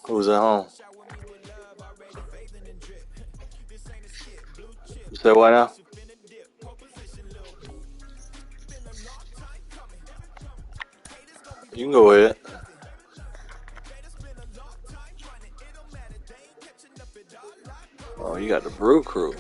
Who's at home? You said what now? You can go ahead. Oh, you got the Brew Crew.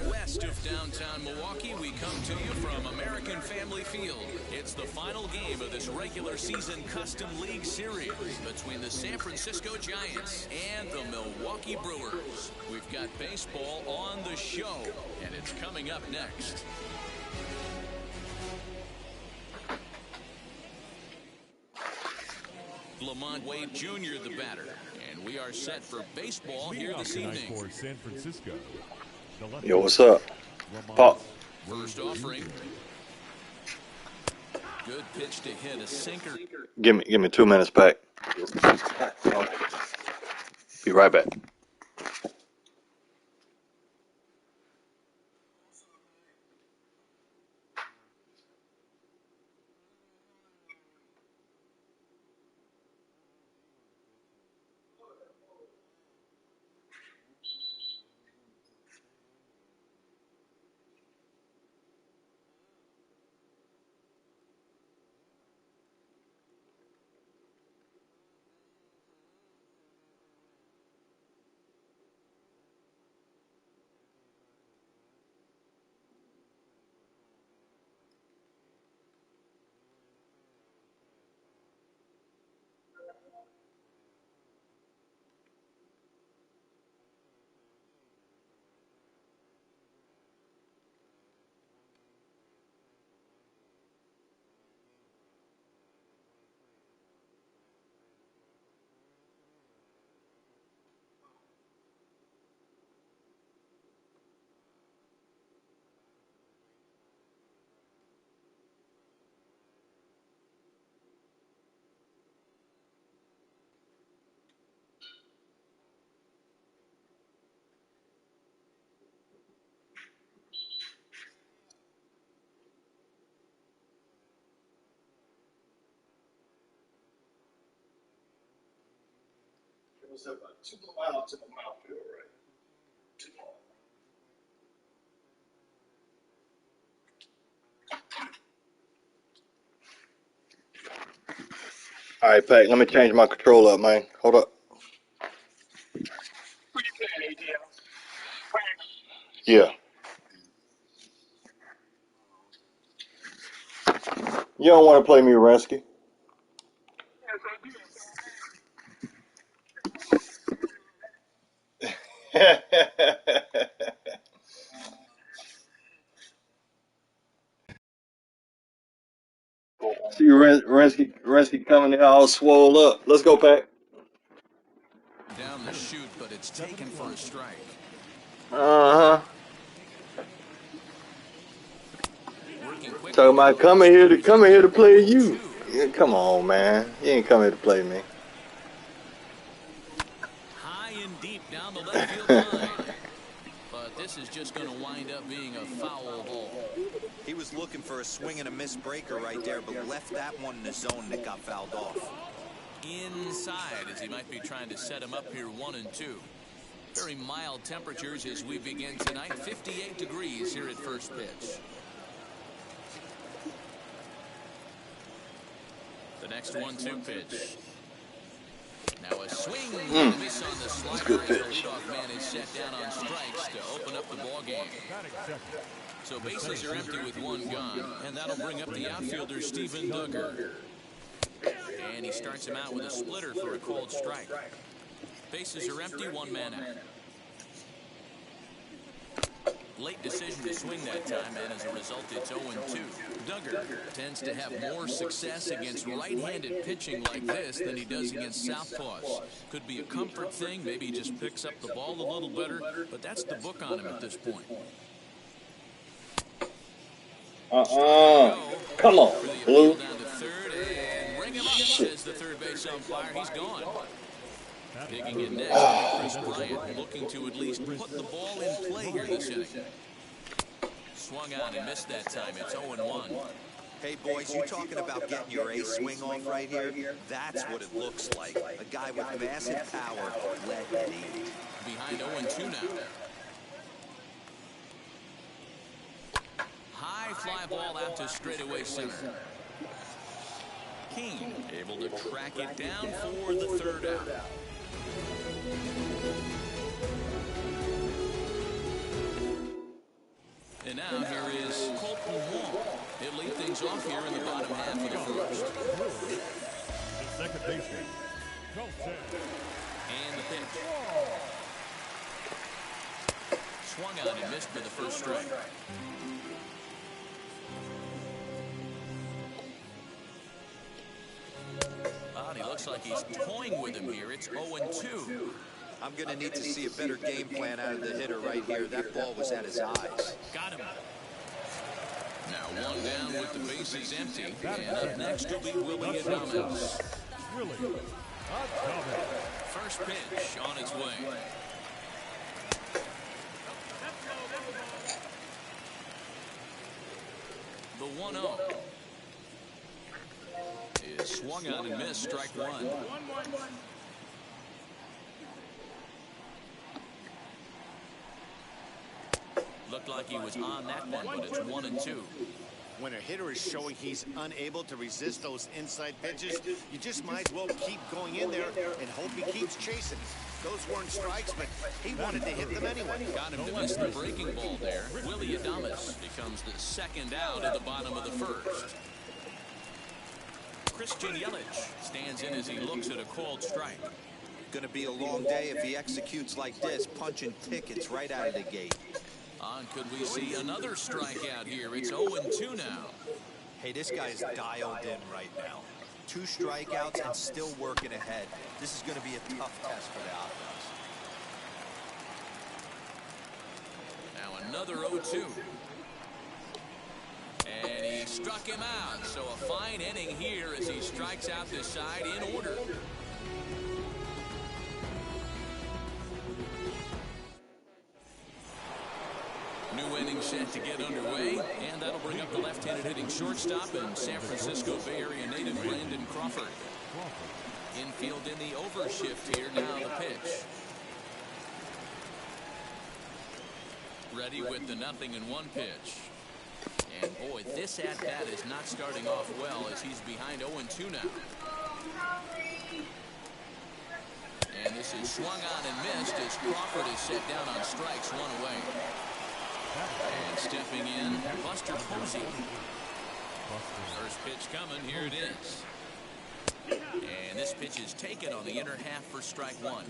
West of downtown Milwaukee, we come to you from American Family Field. It's the final game of this regular season Custom League Series between the San Francisco Giants and the Milwaukee Brewers. We've got baseball on the show, and it's coming up next. Lamont Wade Jr., the batter, and we are set for baseball here this evening. For San Francisco. Yo, what's up? Pop. First offering. Good pitch to hit, a sinker. Give me 2 minutes back. Be right back. was about 2 miles to the mouthfeel, right? 2 miles. All right, Pat, let me change my control up, man. Hold up. Who you playing, ADL? Yeah. You don't want to play me, Ransky. See Ransky coming in all swole up. Let's go, Pat. Down the chute, but it's taken for a strike. Uh-huh. We're working quickly. Talking about coming here to play you. Yeah, come on, man. You ain't coming here to play me. High and deep down the left field line. But this is just going to wind up being a foul ball. He was looking for a swing and a miss breaker right there, but left that one in the zone and it got fouled off. Inside, as he might be trying to set him up here 1-2. Very mild temperatures as we begin tonight. 58 degrees here at first pitch. The next 1-2 pitch. Now a swing and a miss on the slider as the leadoff man is set down on strikes to open up the ball game. So bases are empty with one gone, and that'll bring up the outfielder Steven Duggar. And he starts him out with a splitter for a called strike. Bases are empty, one man out. Late decision to swing that time, and as a result, it's 0-2. Duggar tends to have more success against right-handed pitching like this than he does against southpaws. Could be a comfort thing. Maybe he just picks up the ball a little better, but that's the book on him at this point. Come on, Blue. Down to third, and ring him up, says the third base umpire. He's gone. Digging in next, Chris Bryant, looking to at least put the ball in play here this inning. Swung on and missed that time. It's 0-1. Hey, boys, you talking about getting your ace swing off right here? That's what it looks like. A guy with massive power led deep. Behind 0-2 now. High fly ball out to straightaway center. King able to track it down for the third out. And now here is Colton Wong. He'll lead things off here in the bottom half of the first. The second baseman, Colton. And the pitch. Swung on and missed for the first strike. He looks like he's toying with him here. It's 0-2. I'm going to need to see a better game plan out of the hitter right here. That ball was at his eyes. Got him. Now one down with the bases empty. And up next will be Willie Adames. First pitch on its way. The 1-0. Is swung on and missed, strike one. Looked like he was on that one, but it's 1-2. When a hitter is showing he's unable to resist those inside pitches, you just might as well keep going in there and hope he keeps chasing. Those weren't strikes, but he wanted to hit them anyway. Got him to miss the breaking ball there. Willie Adames becomes the second out at the bottom of the first. Christian Yelich stands in as he looks at a called strike. Going to be a long day if he executes like this, punching tickets right out of the gate. Could we see another strikeout here? It's 0-2 now. Hey, this guy's dialed in right now. 2 strikeouts and still working ahead. This is going to be a tough test for the offense. Now another 0-2. And he struck him out. So a fine inning here as he strikes out this side in order. New inning set to get underway, and that'll bring up the left-handed hitting shortstop and San Francisco Bay Area native Brandon Crawford. Infield in the overshift here. Now the pitch. Ready with the 0-1 pitch. And boy, this at-bat is not starting off well as he's behind 0-2 now. And this is swung on and missed as Crawford is set down on strikes, 1 away. And stepping in, Buster Posey. First pitch coming, here it is. And this pitch is taken on the inner half for strike 1.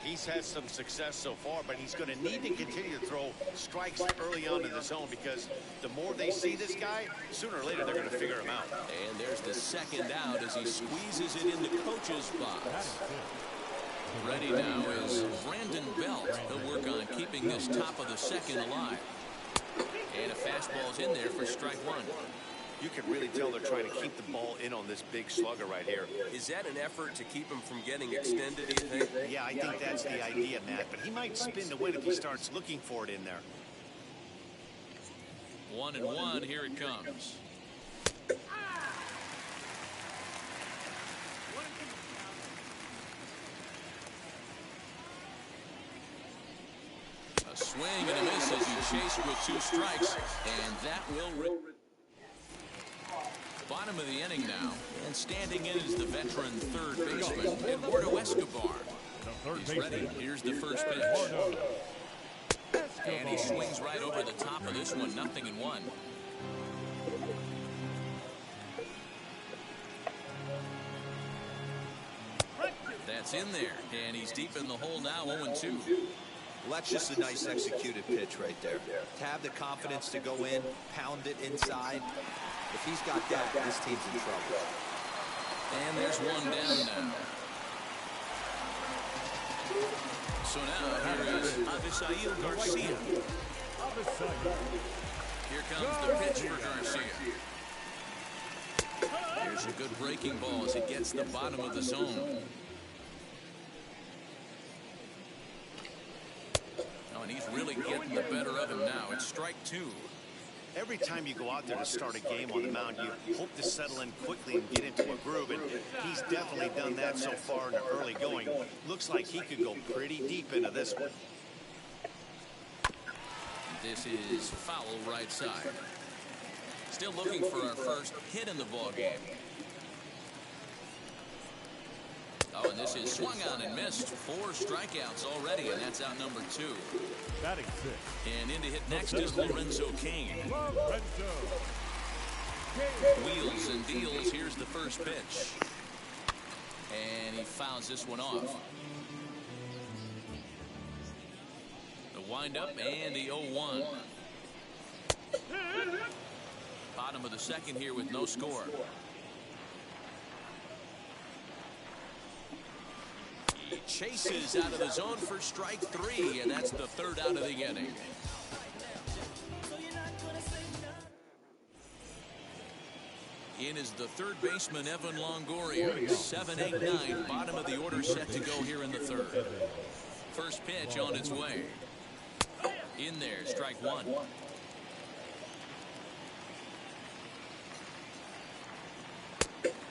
He's had some success so far, but he's going to need to continue to throw strikes early on in the zone because the more they see this guy, sooner or later they're going to figure him out. And there's the second out as he squeezes it in the coach's box. Ready now is Brandon Belt. He'll work on keeping this top of the second alive. And a fastball's in there for strike one. You can really tell they're trying to keep the ball in on this big slugger right here. Is that an effort to keep him from getting extended, do you think? Yeah, I think that's the idea, Matt. But he might spin to win if he starts looking for it in there. 1-1, here it comes. A swing and a miss as he chased with 2 strikes, and that will bottom of the inning now, and standing in is the veteran third baseman, Eduardo Escobar. He's ready. Here's the first pitch. And he swings right over the top of this one, 0-1. That's in there, and he's deep in the hole now, 0-2. Well, that's just a nice executed pitch right there. To have the confidence to go in, pound it inside. If he's got that, this team's in trouble. And there's one down now. So now here is Avisail Garcia. Here comes the pitch for Garcia. Here's a good breaking ball as it gets the bottom of the zone. Oh, and he's really getting the better of him now. It's strike 2. Every time you go out there to start a game on the mound, you hope to settle in quickly and get into a groove, and he's definitely done that so far in the early going. Looks like he could go pretty deep into this one. This is foul right side. Still looking for our first hit in the ball game. Oh, and this is swung on and missed. 4 strikeouts already, and that's out number 2. Batting 6. And in to hit next is Lorenzo Cain. Wheels and deals. Here's the first pitch. And he fouls this one off. The windup and the 0-1. Bottom of the second here with no score. He chases out of the zone for strike 3, and that's the 3rd out of the inning. In is the third baseman, Evan Longoria. 7-8-9, bottom of the order set to go here in the 3rd. First pitch on its way. In there, strike 1.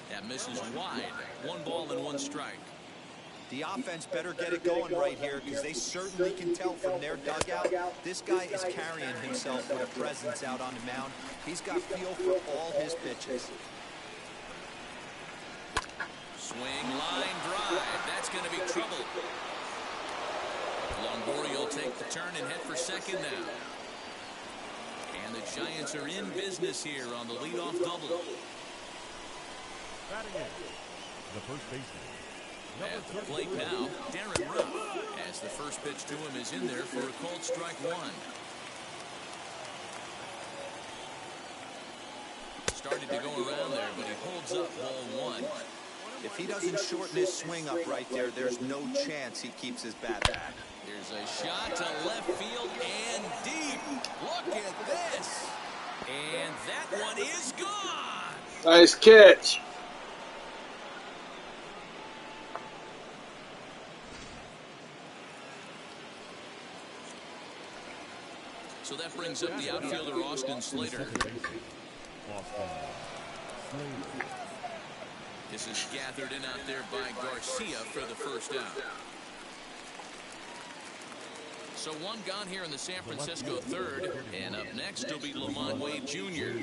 That misses wide. 1 ball and 1 strike. The offense better get it going right here because they certainly can tell from their dugout. This guy is carrying himself with a presence out on the mound. He's got feel for all his pitches. Swing, line drive. That's going to be trouble. Longoria will take the turn and head for second now. And the Giants are in business here on the leadoff double. Batting in, the first baseman. At the plate now, Darren Ruff, as the first pitch to him is in there for a called strike 1. Started to go around there, but he holds up ball 1. If he doesn't shorten his swing up right there, there's no chance he keeps his bat back. There's a shot to left field and deep. Look at this. And that one is gone. Nice catch. So that brings up the outfielder, Austin Slater. This is gathered in out there by Garcia for the first out. So 1 gone here in the San Francisco 3rd, and up next will be Lamont Wade Jr.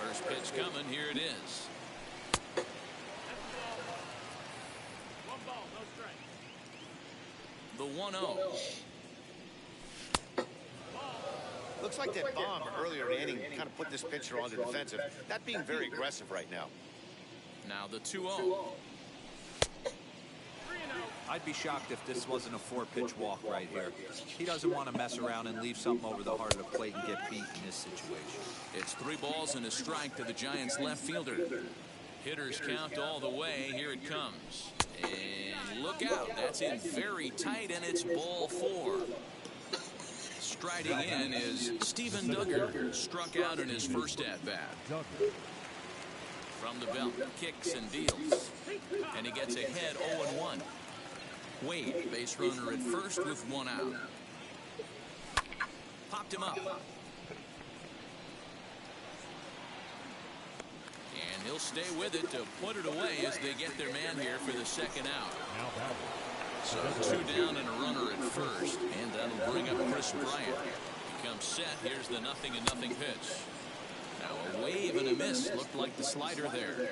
First pitch coming, here it is. 1 ball, no strike. The 1-0. Looks like that bomb earlier in the inning kind of put this pitcher on the defensive. That being very aggressive right now. Now the 2-0. I'd be shocked if this wasn't a 4-pitch walk right here. He doesn't want to mess around and leave something over the heart of the plate and get beat in this situation. It's 3 balls and a strike to the Giants left fielder. Hitters count all the way. Here it comes. And look out. That's in very tight, and it's ball 4. Striding in is Steven Duggar, struck out in his first at-bat. From the belt, kicks and deals, and he gets ahead 0-1. Wade, base runner at first with one out. Popped him up. And he'll stay with it to put it away as they get their man here for the second out. So 2 down and a runner at first, and that'll bring up Chris Bryant. He comes set. Here's the 0-0 pitch. Now a wave and a miss. Looked like the slider there.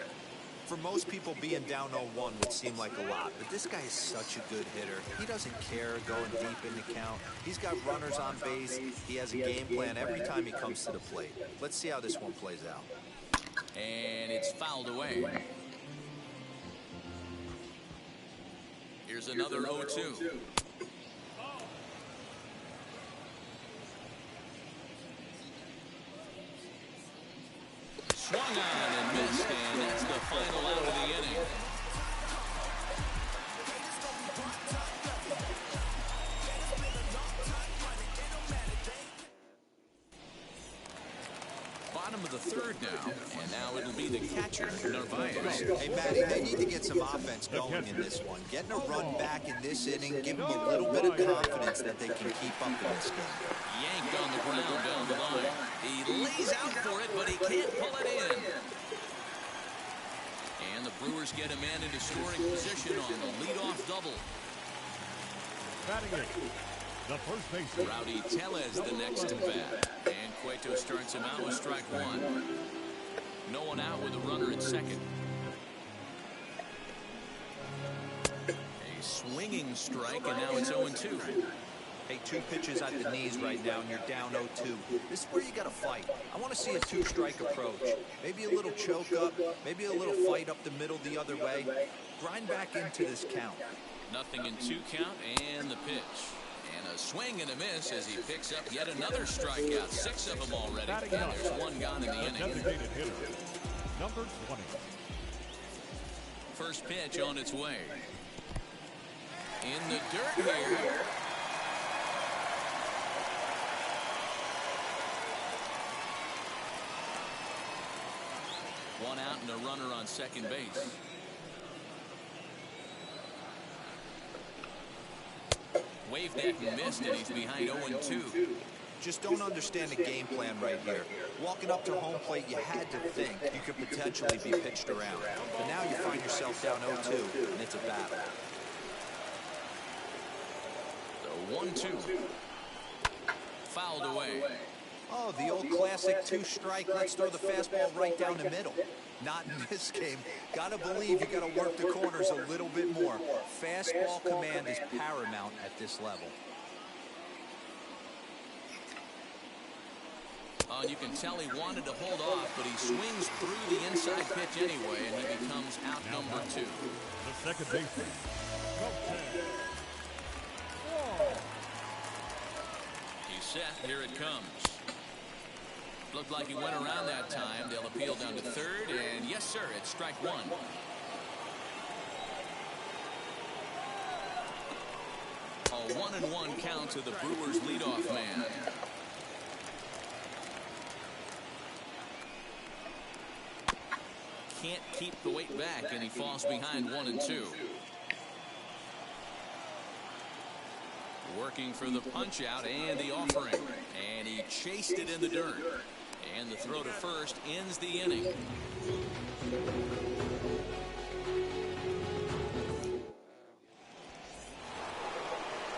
For most people, being down 0-1 would seem like a lot, but this guy is such a good hitter. He doesn't care going deep in the count. He's got runners on base. He has a game plan every time he comes to the plate. Let's see how this one plays out. And it's fouled away. Here's another 0-2. Swung on and missed, and that's the final out of the inning. Bottom of the third now, and now it'll be the catcher, Narvaez. Hey, Matty, they need to get some offense going in this one. Getting a run back in this inning, give them a little bit of confidence that they can keep up in this game. Yanked on the ground down the line. He lays out for it, but he can't pull it in. And the Brewers get a man into scoring position on the leadoff double. Batting it, the first baseman. Rowdy Tellez the next to bat. And Cueto starts him out with strike one. No one out with a runner at second. A swinging strike, and now it's 0-2. Hey, 2 pitches at the knees right now, and you're down 0-2. This is where you got to fight. I want to see a 2-strike approach. Maybe a little choke up, maybe a little fight up the middle the other way. Grind back into this count. 0-2 count, and the pitch. And a swing and a miss as he picks up yet another strikeout. 6 of them already, and there's 1 gone in the inning. Designated hitter, number 20. First pitch on its way. In the dirt here. One out and a runner on second base. Waved at and missed, and he's behind 0-2. Just don't understand the game plan right here. Walking up to home plate, you had to think you could potentially be pitched around. But now you find yourself down 0-2, and it's a battle. The 1-2. Fouled away. Oh, the old classic 2-strike. Let's throw the fastball right down the middle. Not in this game. Gotta believe you gotta work the corners a little bit more. Fastball command is paramount at this level. You can tell he wanted to hold off, but he swings through the inside pitch anyway, and he becomes out number 2. The second baseman, He's set. Here it comes. Looked like he went around that time. They'll appeal down to third, and yes, sir, it's strike 1. A 1-1 count to the Brewers leadoff man. Can't keep the weight back, and he falls behind 1-2. Working for the punch out and the offering, and he chased it in the dirt. And the throw to first ends the inning.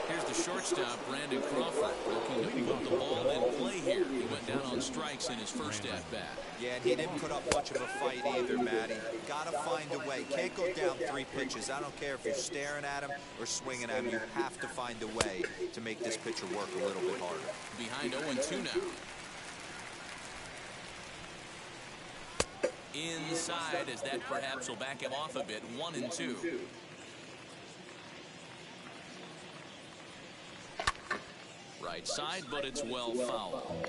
Here's the shortstop, Brandon Crawford, looking to put the ball in play here. He went down on strikes in his first at-bat. Yeah, and he didn't put up much of a fight either, Matty. Gotta find a way. Can't go down 3 pitches. I don't care if you're staring at him or swinging at him. You have to find a way to make this pitcher work a little bit harder. Behind 0-2 now. Inside, as that perhaps will back him off a bit. 1-2. Right side, but it's well fouled.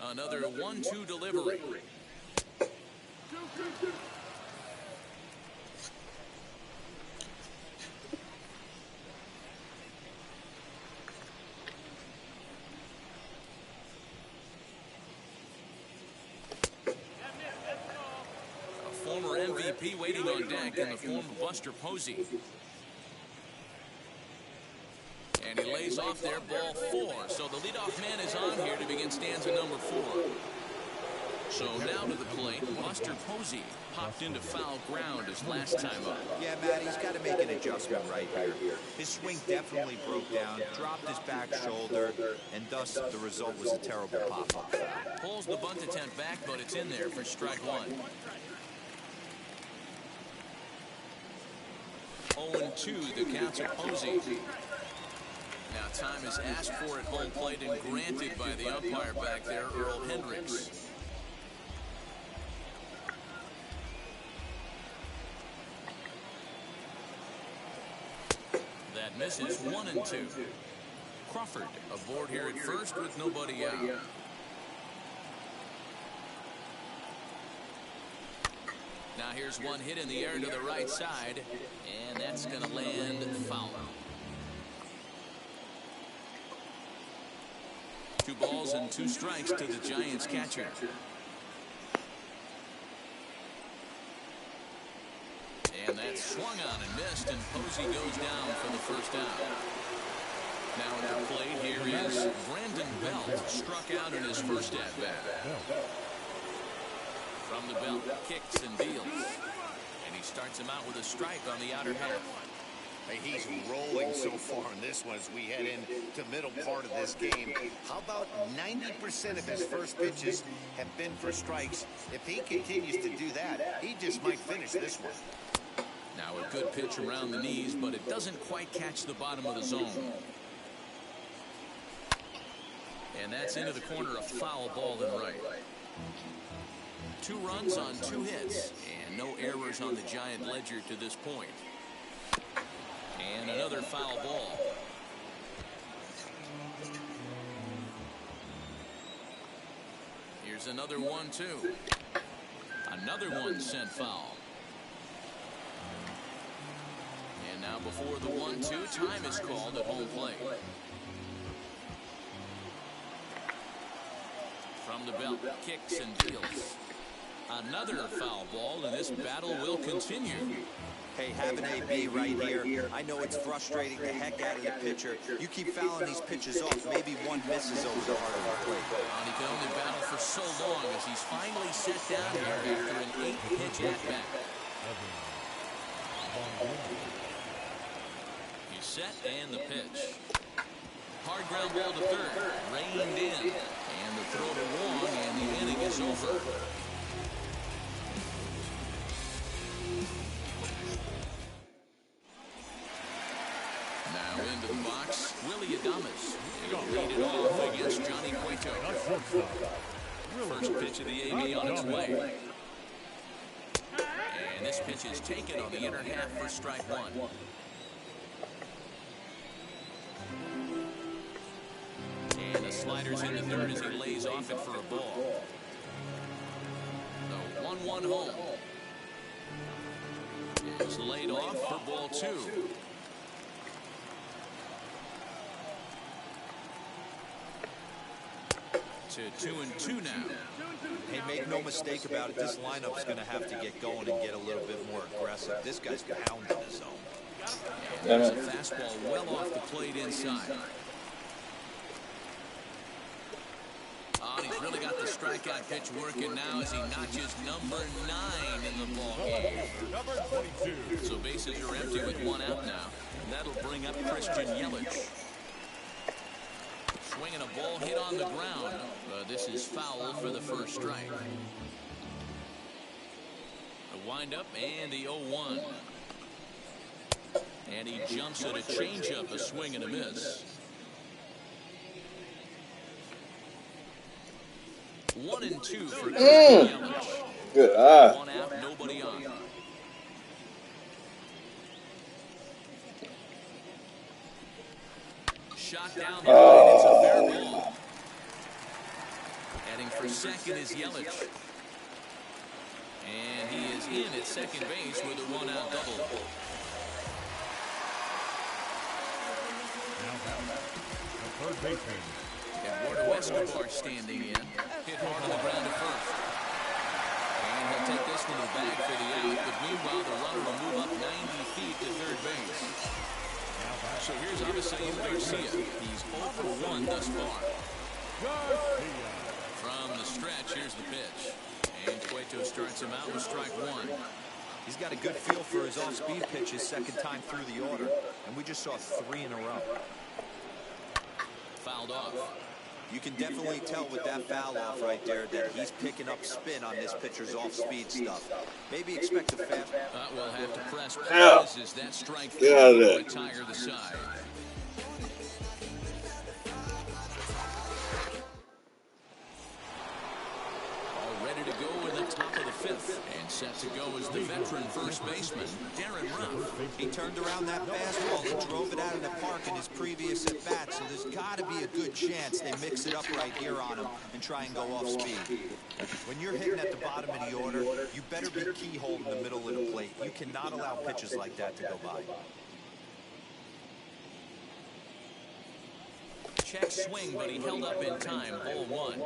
Another 1-2 delivery. MVP waiting on deck in the form of Buster Posey. And he lays off there, ball 4. So the leadoff man is on here to begin stanza number 4. So now to the plate, Buster Posey popped into foul ground his last time up. Yeah, Matt, he's got to make an adjustment right here. His swing definitely broke down, dropped his back shoulder, and thus the result was a terrible pop-up foul. Pulls the bunt attempt back, but it's in there for strike 1. 0-2, the count to Posey. Now time is asked for at home plate and granted by the umpire back there, Earl Hendricks. That misses. 1-2. Crawford aboard here at first with nobody out. Now here's one hit in the air to the right side, and that's going to land foul. 2 balls and 2 strikes to the Giants catcher. And that's swung on and missed, and Posey goes down for the first down. Now at the plate here is Brandon Belt, struck out in his first at-bat. From the belt, kicks and deals. And he starts him out with a strike on the outer half. Hey, he's rolling so far in this one as we head into middle part of this game. How about 90% of his first pitches have been for strikes? If he continues to do that, he just might finish this one. Now a good pitch around the knees, but it doesn't quite catch the bottom of the zone. And that's into the corner, a foul ball and right. 2 runs on 2 hits, and no errors on the Giant ledger to this point. And another foul ball. Here's another 1-2. Another one sent foul. And now before the 1-2, time is called at home plate. From the belt, kicks and deals. Another foul ball, and this battle will continue. Hey, have an AB right here. I know it's frustrating the heck out of the pitcher. You keep fouling these pitches off, maybe one misses over the heart of the plate. And he can only battle for so long as he's finally set down here after an 8-pitch at-bat. He's set and the pitch. Hard ground ball to third, reined in, and the throw to Wong, and the inning is over. Now into the box, Willie Adames. He'll lead it off against Johnny Cueto. First pitch of the AB on its way. And this pitch is taken on the inner half for strike 1. And the slider's in the third as he lays off it for a ball. The 1-1 home is laid off for ball 2. To 2-2 now. Hey, make no mistake about it, this lineup's going to have to get going and get a little bit more aggressive. This guy's pounding the zone. And there's a fastball well off the plate inside. Oh, and he's really got the strikeout pitch working now as he notches number 9 in the ball game. Number 22. So bases are empty with 1 out now. And that'll bring up Christian Yelich. Swinging a ball hit on the ground. This is foul for the first strike. A windup and the 0-1. And he jumps at a changeup, a swing and a miss. 1-2 for Christian Yelich. Good eye. 1 out, nobody on. Shot down the line, it's a fair ball. Heading for second is Yelich. And he is in at second base with a 1-out double. Now the third baseman. Eduardo Escobar standing in. Hit hard on the ground to first. And and he'll take this one to the bag for the out. But meanwhile, the runner will move up 90 feet to third base. So here's Avisail Garcia. He's 0 for 1 thus far. From the stretch, here's the pitch. And Cueto starts him out with strike one. He's got a good feel for his off-speed pitches second time through the order. And we just saw 3 in a row. Fouled off. You can definitely tell with that foul off right there that he's picking up spin on this pitcher's off-speed stuff. Maybe expect a fast. We'll have to press pause as that strike will retire the side. All ready to go in the top of the fifth. And set to go is the veteran first baseman, Darren Ruff. He turned around that fastball and drove it out of the park in his previous at-bat, so there's got to be a good chance they mix it up right here on him and try and go off speed. When you're hitting at the bottom of the order, you better be keyhole in the middle of the plate. You cannot allow pitches like that to go by. Check swing, but he held up in time. Ball one.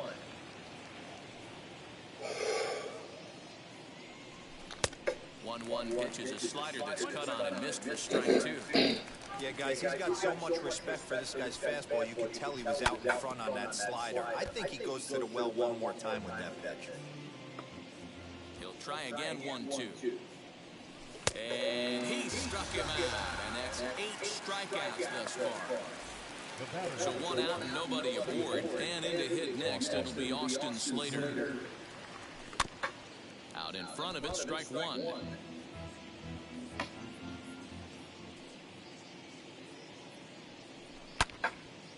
One pitch is a slider that's cut on and missed for strike two. Yeah, guys, he's got so much respect for this guy's fastball. You can tell he was out in front on that slider. I think he goes to the well one more time with that pitch. He'll try again, 1-2. And he struck him out, and that's 8 strikeouts thus far. So 1 out and nobody aboard. And in to hit next, it'll be Austin Slater. Out in front of it, strike one.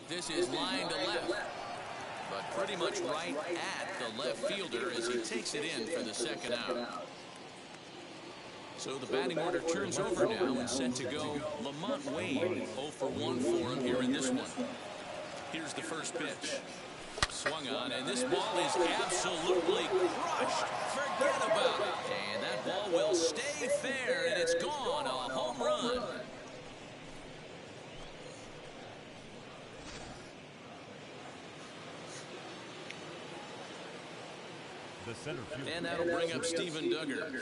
This is line to left, but pretty much right at the left fielder as he takes it in for the second out. So the batting order turns over now and set to go Lamont Wade. 0 for 1 for him here in this one. Here's the first pitch. Swung on, and this ball is absolutely crushed. Forget about it. And that ball will stay fair, and it's gone. A home run. And that'll bring up Steven Duggar.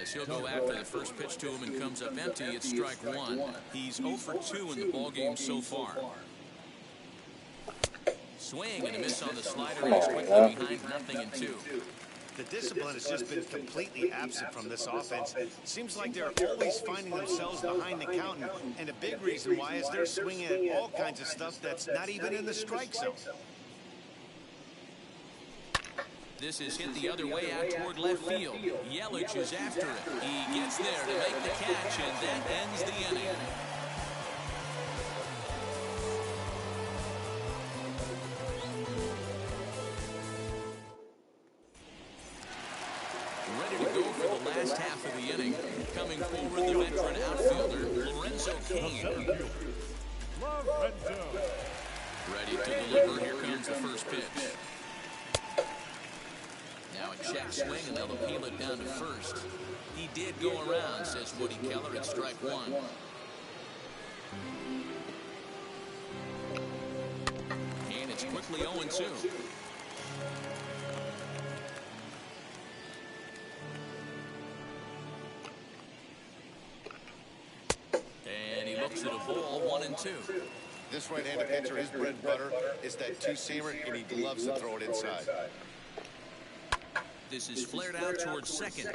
As he'll go after the first pitch to him and comes up empty, it's strike one. He's 0 for 2 in the ballgame so far. Swing and a miss on the slider. He's quickly behind 0-2. The discipline has just been completely absent from this offense. Seems like they're always finding themselves behind the count, and a big reason why is they're swinging at all kinds of stuff that's not even in the strike zone. This is hit the other way out toward left field. Yelich is after it. He gets there to make the catch, and that ends the inning. Ready to go for the last half of the inning. Coming forward, the veteran outfielder, Lorenzo Cain. Ready to deliver. Here comes the first pitch. Now a check swing, and they'll appeal it down to first. He did go around, says Woody Keller, at strike one. And it's quickly 0-2. And he looks at a ball, 1-2. This right-handed pitcher, his bread and butter is that two-seamer, and he loves to throw it inside. This is flared out towards second.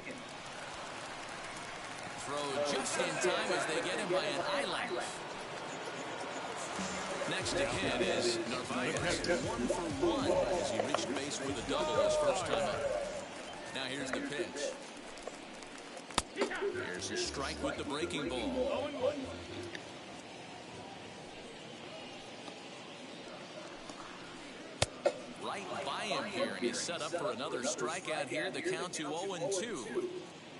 Throw just in time as they get him by an eyelash. Next to hit is Narvaez. 1 for 1 as he reached base with a double his first time up. Now here's the pitch. Here's a strike with the breaking ball. Right by him here, and he's set up for another strikeout here. The count to 0-2.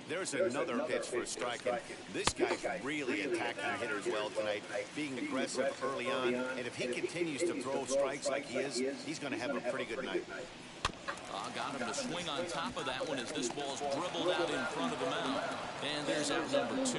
There's another pitch for a strike, and this guy's really attacking hitters well tonight, being aggressive early on, and if he continues to throw strikes like he is, he's going to have a pretty good night. Got him to swing on top of that one as this ball's dribbled out in front of the mound. And there's out number 2.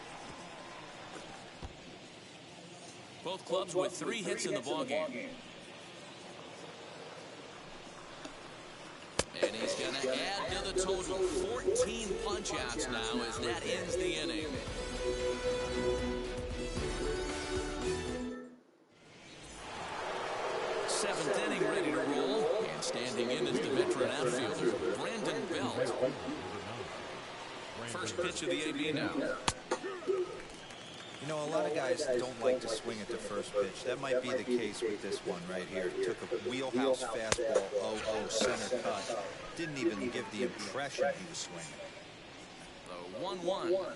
Both clubs with 3 hits in the ballgame. And he's going to add to the total. 14 punch-outs now as that ends the inning. Seventh inning ready to roll. And standing in is the veteran outfielder, Brandon Belt. First pitch of the AB now. You know, a lot of guys don't like to swing at the first pitch. That might be the case with this one right here. Took a wheelhouse fastball, 0-0 center cut. Didn't even give the impression he was swinging. The 1-1.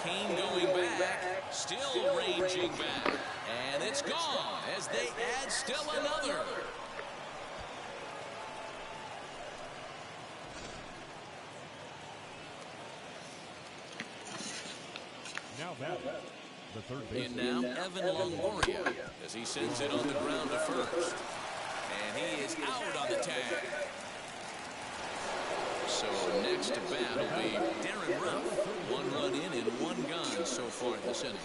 Kane going back, still ranging back. And it's gone as they add still another. Now batting, the third baseman. And now Evan Longoria as he sends it on the ground to first. And he is out on the tag. So next to bat will be Darren Ruff. 1 run in and 1 gone so far this inning.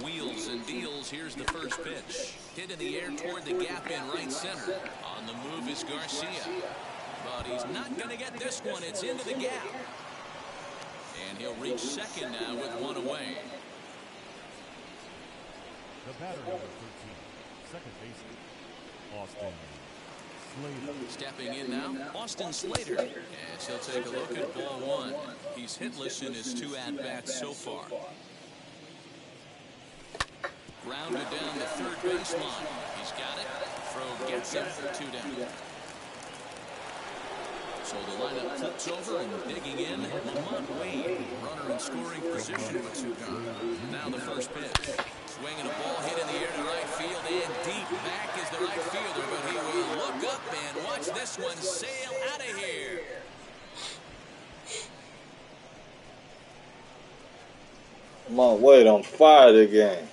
Wheels and deals. Here's the first pitch. Hit in the air toward the gap in right center. On the move is Garcia. But he's not going to get this one. It's into the gap. And he'll reach second now with 1 away. The batter number 13, second baseman, Austin Slater. Stepping in now, Austin Slater. As he'll take a look at ball 1. He's hitless in his 2 at-bats so far. Grounded down the third baseline. He's got it. Throw gets him. 2 down. So the lineup flips over and digging in. Lamont Wade, runner in scoring position with 2 gone. Now the first pitch. Swinging a ball hit in the air to right field, and deep back is the right fielder, but he will look up and watch this one sail out of here. Lamont Wade on fire this game.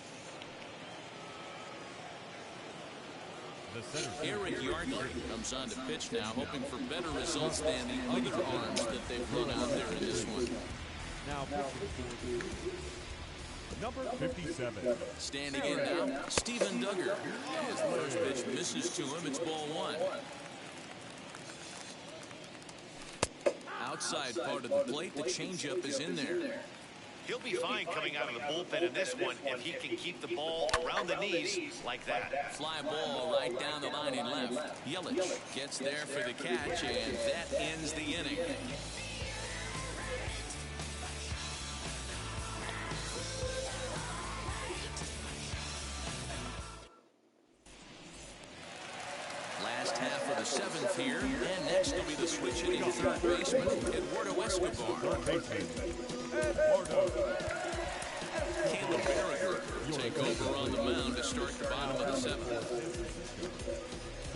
Eric Yardley comes on to pitch now, hoping for better results than the other arms that they've run out there in this one. Now number 57. Standing in now, Steven Duggar. As the first pitch misses to him, it's ball 1. Outside part of the plate, the changeup is in there. He'll be fine coming out of the bullpen in this one if he can keep the ball around the knees like that. Fly ball right down the line and left. Yelich gets there for the catch, and that ends the inning. Last half of the 7th here, and next will be the switch hitting third baseman, Eduardo Escobar. Caleb Berriger will take over on the mound to start the bottom of the 7th.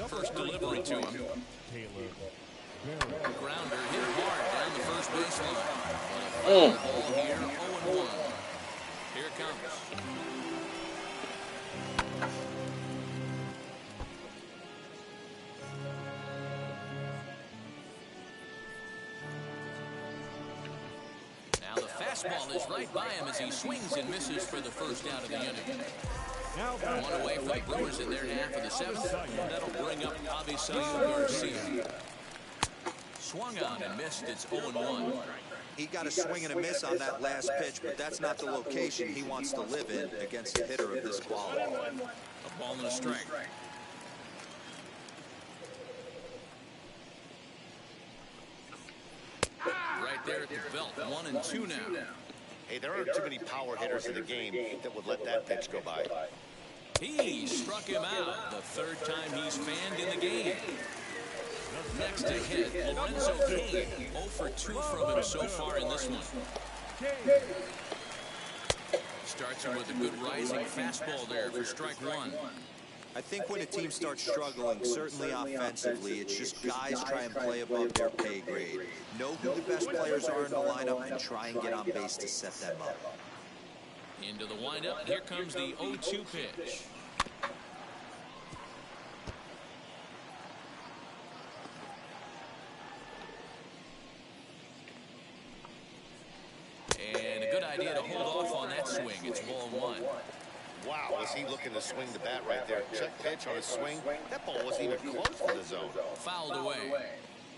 First delivery to him. Grounder hit hard down the first baseline. But a foul ball here, 0-1. Here it comes. Fastball is right by him as he swings and misses for the first out of the inning. 1 away for the Brewers in their half of the 7th. And that'll bring up Avisail Garcia. Swung on and missed. It's 0-1. He got a swing and a miss on that last pitch, but that's not the location he wants to live in against a hitter of this quality. A ball and a strike. Right there at the belt. 1 and 2 now. Hey, there aren't too many power hitters in the game that would let that pitch go by. He struck him out the 3rd time he's fanned in the game. Next to hit, Lorenzo Kane. 0 for 2 from him so far in this one. Starts him with a good rising fastball there for strike 1. I think when a team starts struggling, certainly offensively, it's just guys try and play above their pay grade. Know who the best players are in the lineup and try and get on base to set them up. Into the windup. Here comes the 0-2 pitch. Wow, was he looking to swing the bat right there? Check pitch on his swing. That ball wasn't even close to the zone. Fouled away.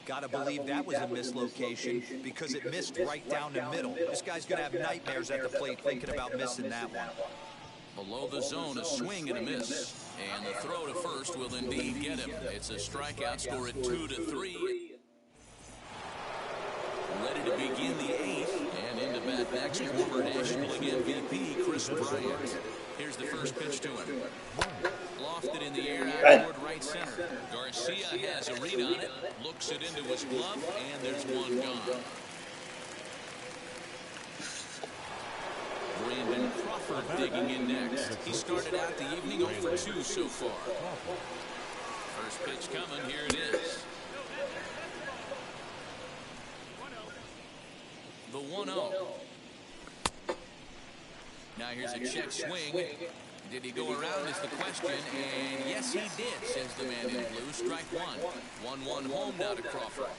Gotta believe that was a mislocation because it missed right down the middle. This guy's gonna have nightmares at the plate thinking about missing that one. Below the zone, a swing and a miss. And the throw to first will indeed get him. It's a strikeout, score at 2-3. Ready to begin the 8th. And into bat next, former National League MVP Chris Bryant. Here's the first pitch to him. Lofted in the air out toward right center. Garcia has a read on it, looks it into his glove, and there's one gone. Brandon Crawford digging in next. He started out the evening 0 for 2 so far. First pitch coming, here it is. The 1-0. Now here's a check swing. Did he go around is the question, and yes he did, says the man in blue. Strike one. 1-1 home now to Crawford.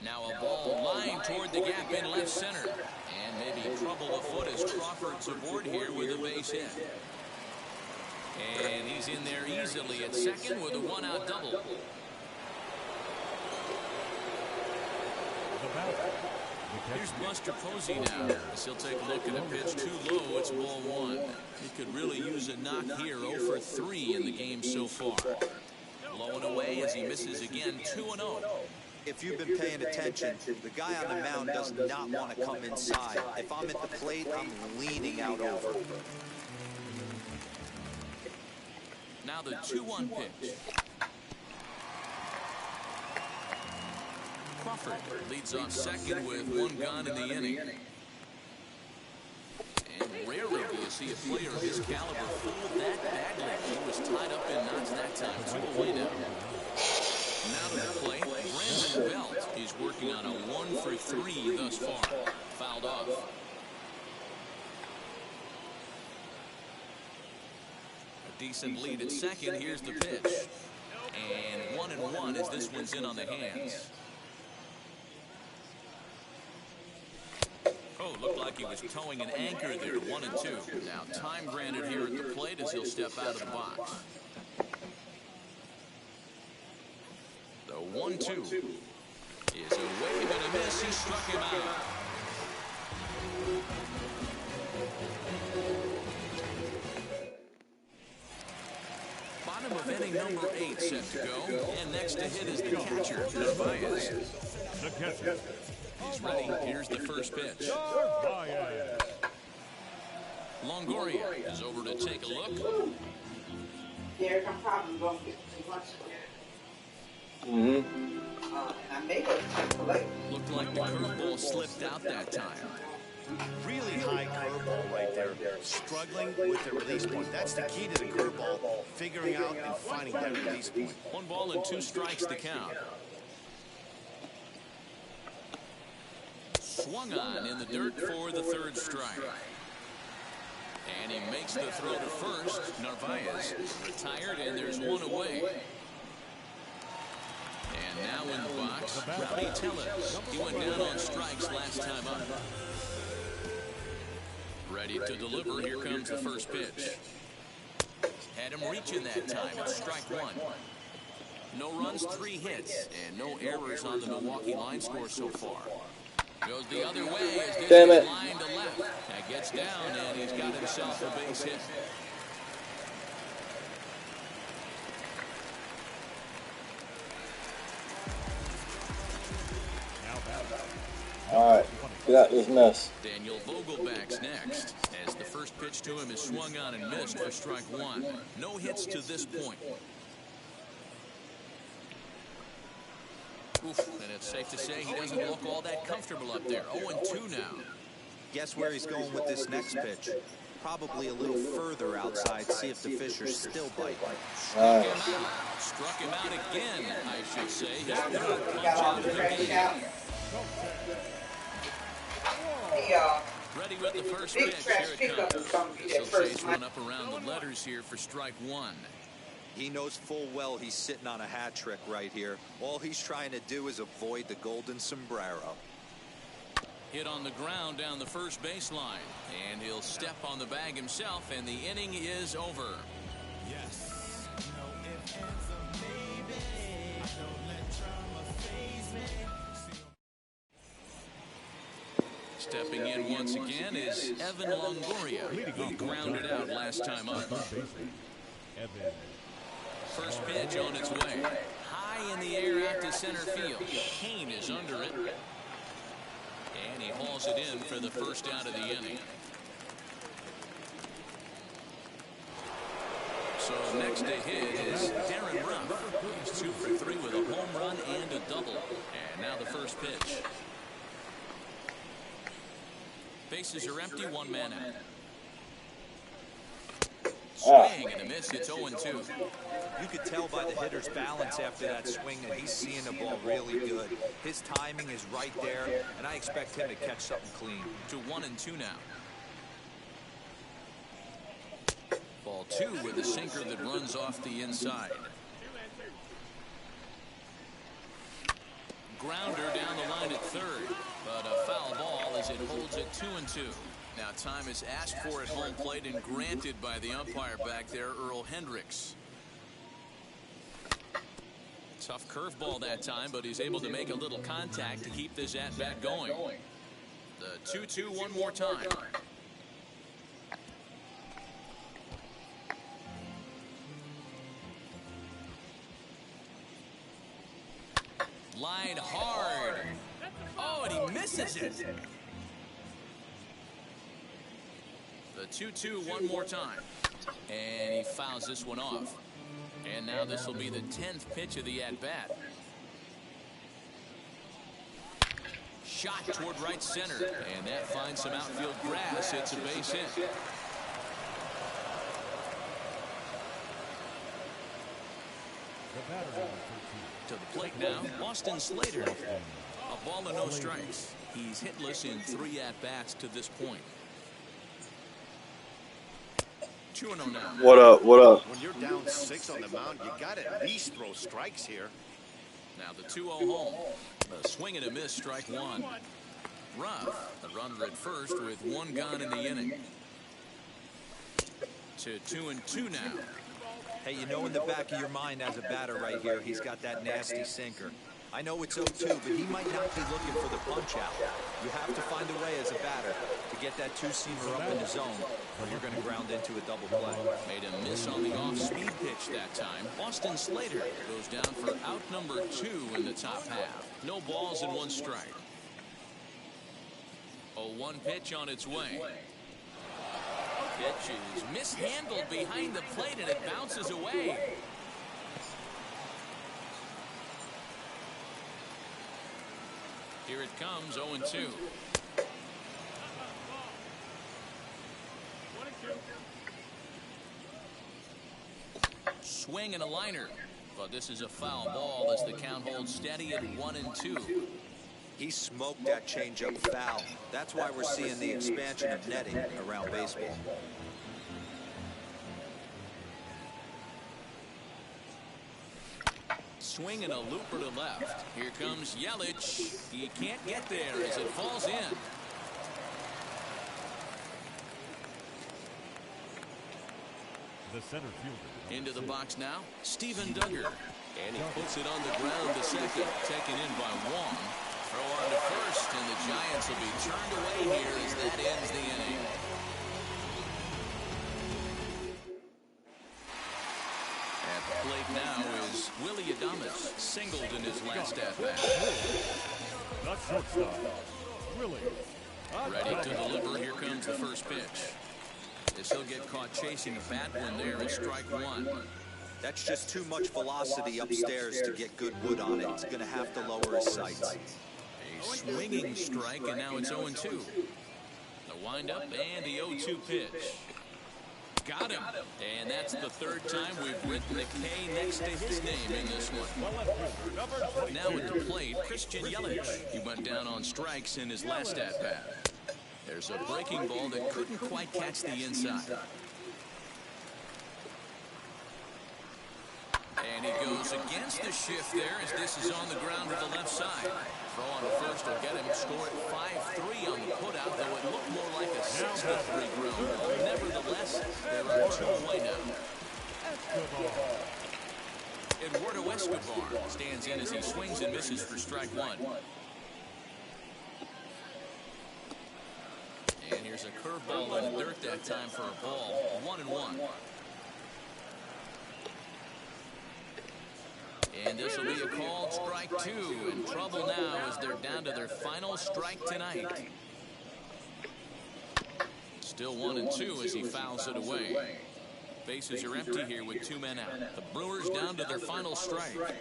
Now a ball lined toward the gap in left center. And maybe trouble afoot as Crawford's aboard here with a base hit. And he's in there easily at second with a one-out double. Here's Buster Posey now. As he'll take a look at a pitch too low. It's ball one. He could really use a knock here. 0 for 3 in the game so far. Blowing away as he misses again. 2-0. If you've been paying attention, the guy on the mound does not want to come inside. If I'm at the plate, I'm leaning out over. Now the 2-1 pitch. Crawford leads off second with one gone in the inning. And rarely do you see a player of his caliber fooled that badly. He was tied up in knots that time. 2 away now. Now to the plate, Brandon Belt is working on a 1 for 3 thus far. Fouled off. A decent lead at second. Here's the pitch. And 1-1 as this one's in on the hands. Oh, looked like he was towing an anchor there. 1-2. Now time granted here at the plate as he'll step out of the box. The 1-2 is a wave and a miss. He struck him out. Bottom of inning number 8 set to go. And next to hit is the catcher, Narvaez. The catcher. He's ready. Here's the first pitch. Longoria is over to take a look. Derek, I'm probably going to get too much. And I made it. Looked like the curveball slipped out that time. Really high curveball right there. Struggling with the release point. That's the key to the curveball. Figuring out and finding that release point. 1 ball and 2 strikes to count. Swung on in the dirt for the 3rd strike. And he makes the throw to first. Narvaez retired, and there's 1 away. And now in the box, Rowdy Tellez. He went down on strikes last time up. Ready to deliver. Here comes the first pitch. Had him reaching that time. It's strike 1. No runs, 3 hits, and no errors on the Milwaukee line score so far. Goes the other way as this is line to left. That gets down, and he's got himself a base hit. All right, get out this mess. Daniel Vogelback's next, as the first pitch to him is swung on and missed for strike 1. No hits to this point. Oof, and it's safe to say he doesn't look all that comfortable up there. 0-2 now. Guess where he's going with this next pitch? Probably a little further outside, see if the Fishers still bite. Struck him out again, I should say. His 3rd punch out of the game. Ready with the first pitch. Here it comes. This will chase one up around the letters here for strike 1. He knows full well he's sitting on a hat trick right here. All he's trying to do is avoid the golden sombrero. Hit on the ground down the first baseline, and he'll step on the bag himself, and the inning is over. Yes. No ifs, ands, or maybe. Don't let drama faze me. Stepping in once again is Evan Longoria. He grounded out last time up. First pitch on its way. High in the air out to center field. Kane is under it. And he hauls it in for the first out of the inning. So next to hit is Darren Ruff. He's 2 for 3 with a home run and a double. And now the first pitch. Bases are empty, 1 man out. Swing and a miss. It's 0-2. You could tell by the hitter's balance after that swing that he's seeing the ball really good. His timing is right there, and I expect him to catch something clean. To 1-2 now. Ball 2 with a sinker that runs off the inside. Grounder down the line at third, but a foul ball as it holds it 2-2. Now time is asked for at home plate and granted by the umpire back there, Earl Hendricks. Tough curveball that time, but he's able to make a little contact to keep this at-bat going. The 2-2 one more time. Line hard. Oh, and he misses it. The 2-2 one more time. And he fouls this one off. And now this will be the 10th pitch of the at-bat. Shot toward right center. And that finds some outfield grass. It's a base hit. To the plate now, Austin Slater. A ball and no strikes. He's hitless in 3 at-bats to this point. 2-0 now. What up? What up? When you're down 6 on the mound, you got to at least throw strikes here. Now the 2-0 home. A swing and a miss, strike 1. Ruff, the runner at first with 1 gone in the inning. To 2-2 now. Hey, you know in the back of your mind as a batter right here, he's got that nasty sinker. I know it's 0-2, but he might not be looking for the punch out. You have to find a way as a batter to get that 2-seamer up in the zone, or you're going to ground into a double play. Made a miss on the off-speed pitch that time. Austin Slater goes down for out number 2 in the top half. No balls and 1 strike. 0-1 pitch on its way. Pitch is mishandled behind the plate and it bounces away. Here it comes, 0-2. Swing and a liner. But this is a foul ball as the count holds steady at 1-2. He smoked that changeup foul. That's why we're seeing the expansion of netting around baseball. Swing and a looper to left. Here comes Yelich. He can't get there as it falls in. The center fielder. Into the box now, Steven Duggar. And he puts it on the ground to second. Taken in by Wong. Throw on to first, and the Giants will be turned away here as that ends the inning. At the plate now is Willie Adames, singled in his last at-bat. The shortstop, Willie. Ready to deliver, here comes the first pitch. As he'll get caught chasing a bat one there is strike 1. That's just too much velocity upstairs to get good wood on it. He's going to have to lower his sights. A swinging strike, and now it's 0-2. The windup and the 0-2 pitch. Got him. And that's the 3rd time we've written the K next to his name in this one. Now at the plate, Christian Yelich. He went down on strikes in his last at-bat. There's a breaking ball that couldn't quite catch the inside. And he goes against the shift there as this is on the ground to the left side. Throw on the first will get him score at 5-3 on the putout, though it looked more like a 6-3 ground ball. Nevertheless, there are 2 away now. Eduardo Escobar stands in as he swings and misses for strike 1. And here's a curveball in the dirt that time for a ball. 1-1. And this will be a called strike 2. In trouble now as they're down to their final strike tonight. Still 1-2 as he fouls it away. Bases are empty here with 2 men out. The Brewers down to their final strike.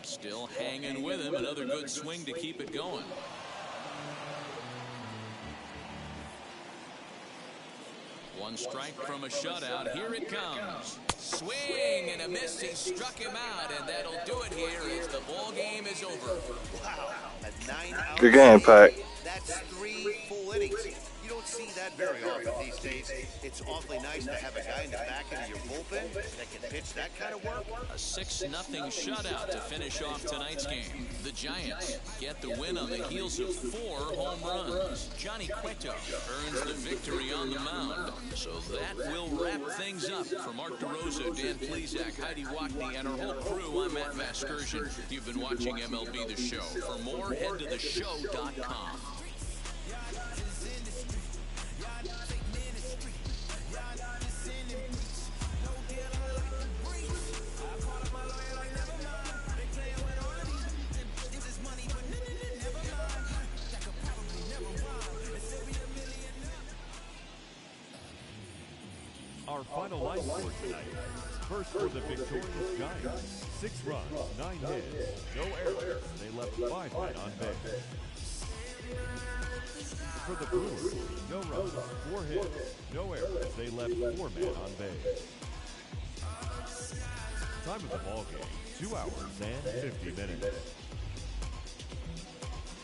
Still hanging with him. Another good swing to keep it going. One strike from a shutout. Here it comes. Swing and a miss. He struck him out, and that'll do it here as the ball game is over. Wow, at 9 outs. Good game, Pack. That's 3 full innings. You don't see that very often these days. It's awfully nice to have a guy in the back end of your bullpen that can pitch that kind of work. A 6-0 shutout to finish off tonight's game. The Giants get the win on the heels of 4 home runs. Johnny Cueto earns the victory on the mound. So that will wrap things up. For Mark DeRosa, Dan Plesac, Heidi Watney, and our whole crew, I'm Matt Vasgersian. You've been watching MLB The Show. For more, head to theshow.com. Our final line for tonight. First for the victorious Giants. 6 runs, 9 hits, no errors. They left 5 men on base. For the Brewers, no runs, 4 hits, no errors. They left 4 men on base. Time of the ball game, 2 hours and 50 minutes.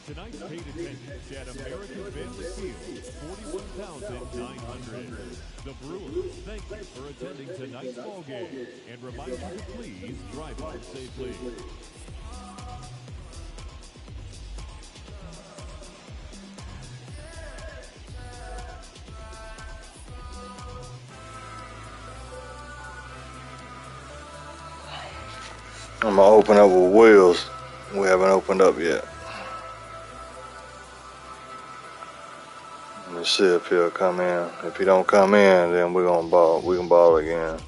Tonight's paid attendance at American Family Field, 41,900. The Brewers thank you for attending tonight's ball game and remind you to please drive home safely. I'm gonna open up with Wills. We haven't opened up yet. Let's see if he'll come in. If he don't come in, then we're gonna ball. We can ball again.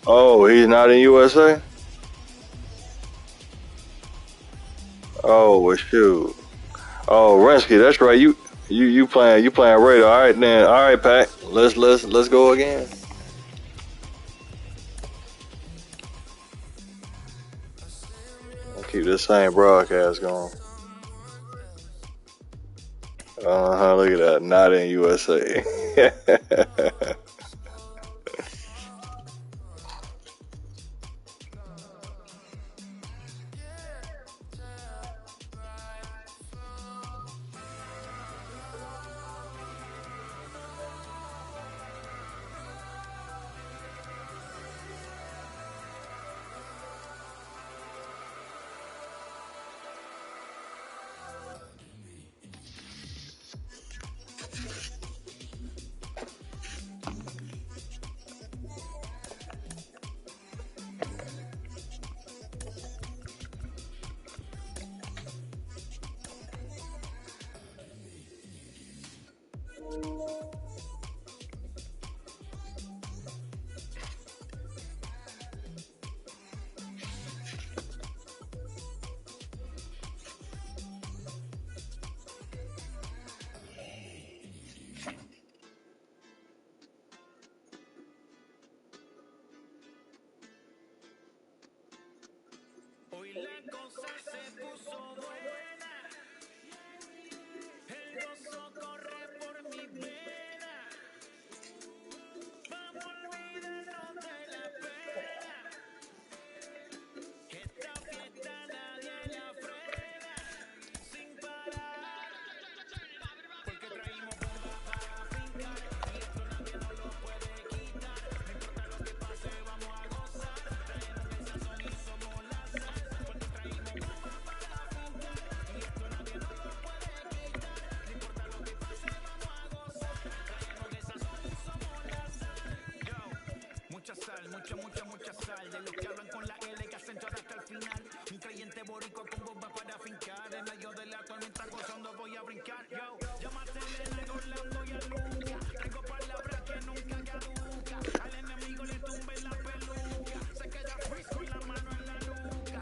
Oh, he's not in USA? Oh, well, shoot. Oh, Rensky, that's right. You playing radio. All right then. All right, Pat. Let's go again. I'll keep this same broadcast going. Look at that. Not in USA. eufórico con bomba para fincar. En medio de la tormenta gozando voy a brincar. Yo, llámate Elena, Orlando y a Luca. Tengo palabras que nunca caduca. Al enemigo le tumbe la peluca. Se queda freeze con la mano en la nuca.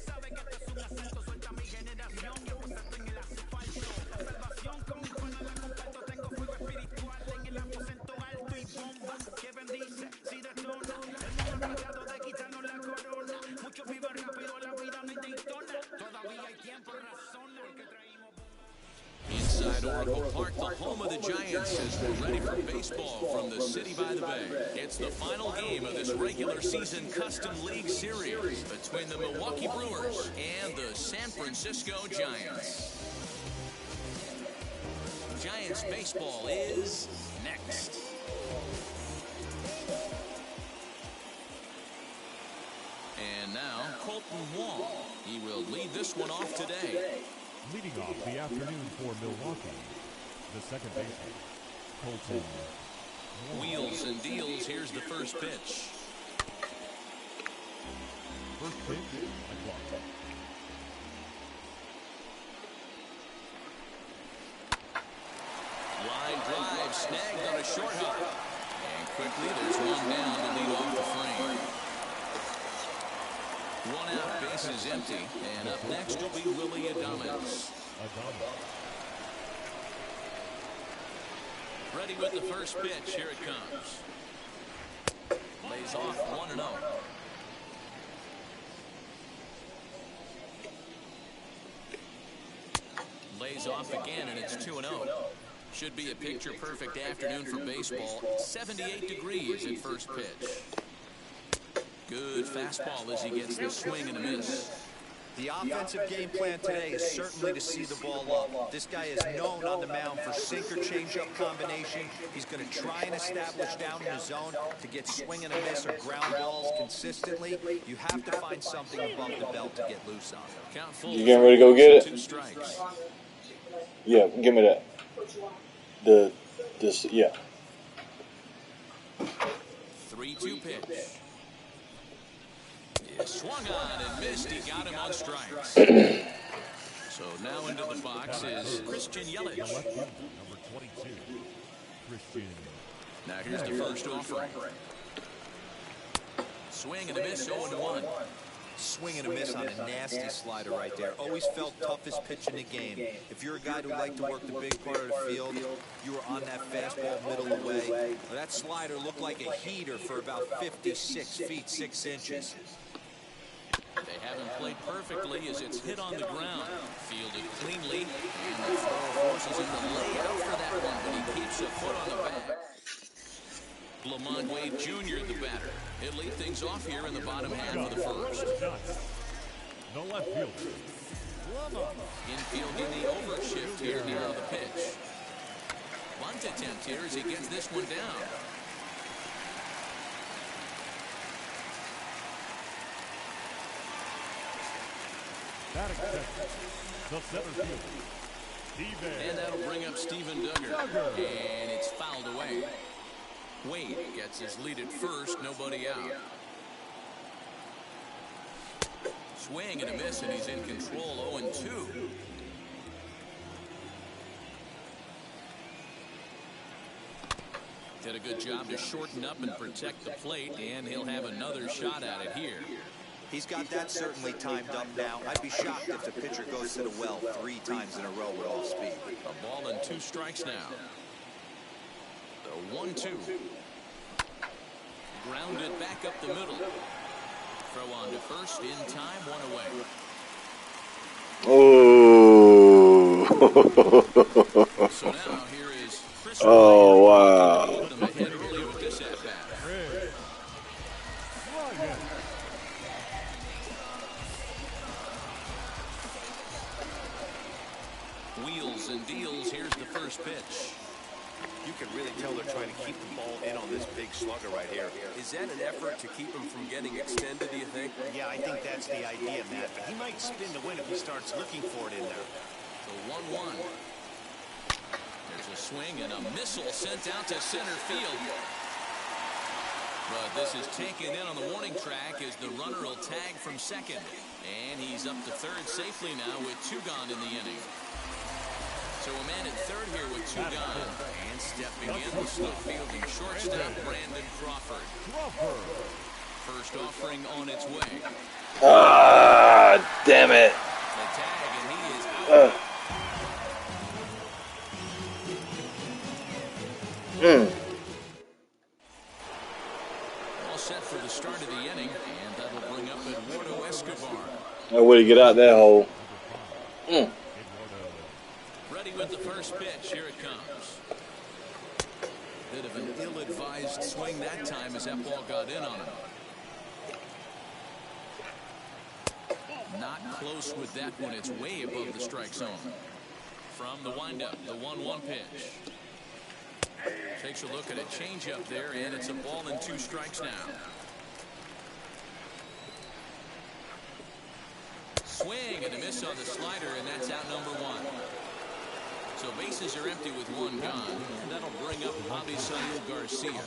Sabe que este es un asalto, suelta mi generación y aposento en el asfalto. Salvación con mi pana la comparto, tengo fuego espiritual en el aposento alto y bomba que bendice si detona. El mundo ha tratado de quitarnos la corona. Muchos viven rápido, la vida no hay Daytona. Todavía hay tiempo, razona porque traímos. Inside Oracle Park, the home of the Giants, as we're ready for baseball from the city by the bay. It's the final game of this regular season Custom League Series between the Milwaukee Brewers and the San Francisco Giants. Giants baseball is next. And now, Colton Wong. He will lead this one off today. Leading off the afternoon for Milwaukee, the second baseman, Colton Wong. Wheels and deals. Here's the first pitch. First pitch, a clock. Line drive, snagged on a short hop. And quickly, there's one down to lead off the frame. One out, bases empty. And up next will be Willie Adames. Ready with the first pitch. Here it comes. Lays off 1-0. Lays off again, and it's 2-0. Should be a picture-perfect afternoon for baseball. 78 degrees at first pitch. Good fastball as he gets the swing and a miss. The offensive game plan today is certainly to see the ball up. This guy is known on the mound for sinker changeup combination. He's going to try and establish down in the zone to get swing and a miss or ground balls consistently. You have to find something above the belt to get loose on. Count full. You getting ready to go get it? 2 strikes. Yeah, give me that. Yeah. 3-2 pitch. Yeah, swung on and missed. He got him on strikes. So now into the box is Christian Yelich. Number 22, Christian. Now here's the first offering. Swing and a miss, 0-1. Swing and a miss on a nasty slider right there. Always felt toughest pitch in the game. If you're a guy who liked to work the big part of the field, you were on that fastball middle of the way. That slider looked like a heater for about 56 feet, 6 inches. They haven't played perfectly as it's hit on the ground. Fielded cleanly. And the throw forces him to lay out for that one, but he keeps a foot on the back. Lamont Wade Jr., the batter. He'll lead things off here in the bottom half of the first. No left field. Infield in the overshift here near the pitch. Bunt attempt here as he gets this one down. That accepted. The center field. And that'll bring up Steven Duggar. And it's fouled away. Wade gets his lead at first, nobody out. Swing and a miss, and he's in control, 0-2. Did a good job to shorten up and protect the plate, and he'll have another shot at it here. He's got that certainly timed up now. I'd be shocked if the pitcher goes to the well 3 times in a row with all speed. A ball and 2 strikes now. The 1-2. Grounded back up the middle. Throw on to first in time, 1 away. Oh. So now here is Chris. Oh, wow. Put him ahead early with this at bat. Wheels and deals. Here's the first pitch. You can really tell they're trying to keep the ball in on this big slugger right here. Is that an effort to keep him from getting extended, do you think? Yeah, I think that's the idea, Matt. But he might spin to win if he starts looking for it in there. The 1-1. There's a swing and a missile sent out to center field. But this is taken in on the warning track as the runner will tag from second. And he's up to third safely now with 2 gone in the inning. So a man at third here with 2 gone. And stepping in, the slow fielding shortstop, Brandon Crawford. First offering on its way. Ah, damn it. The tag, and he is out. All set for the start of the inning, and that'll bring up Eduardo Escobar. I would get out that hole. Ready with the first pitch. Here it comes. Bit of an ill-advised swing that time as that ball got in on him. Not close with that one. It's way above the strike zone. From the windup, the 1-1 pitch. Takes a look at a changeup there, and it's a ball and 2 strikes now. Swing and a miss on the slider, and that's out number 1. So bases are empty with 1 gone, and that'll bring up Avisail Garcia.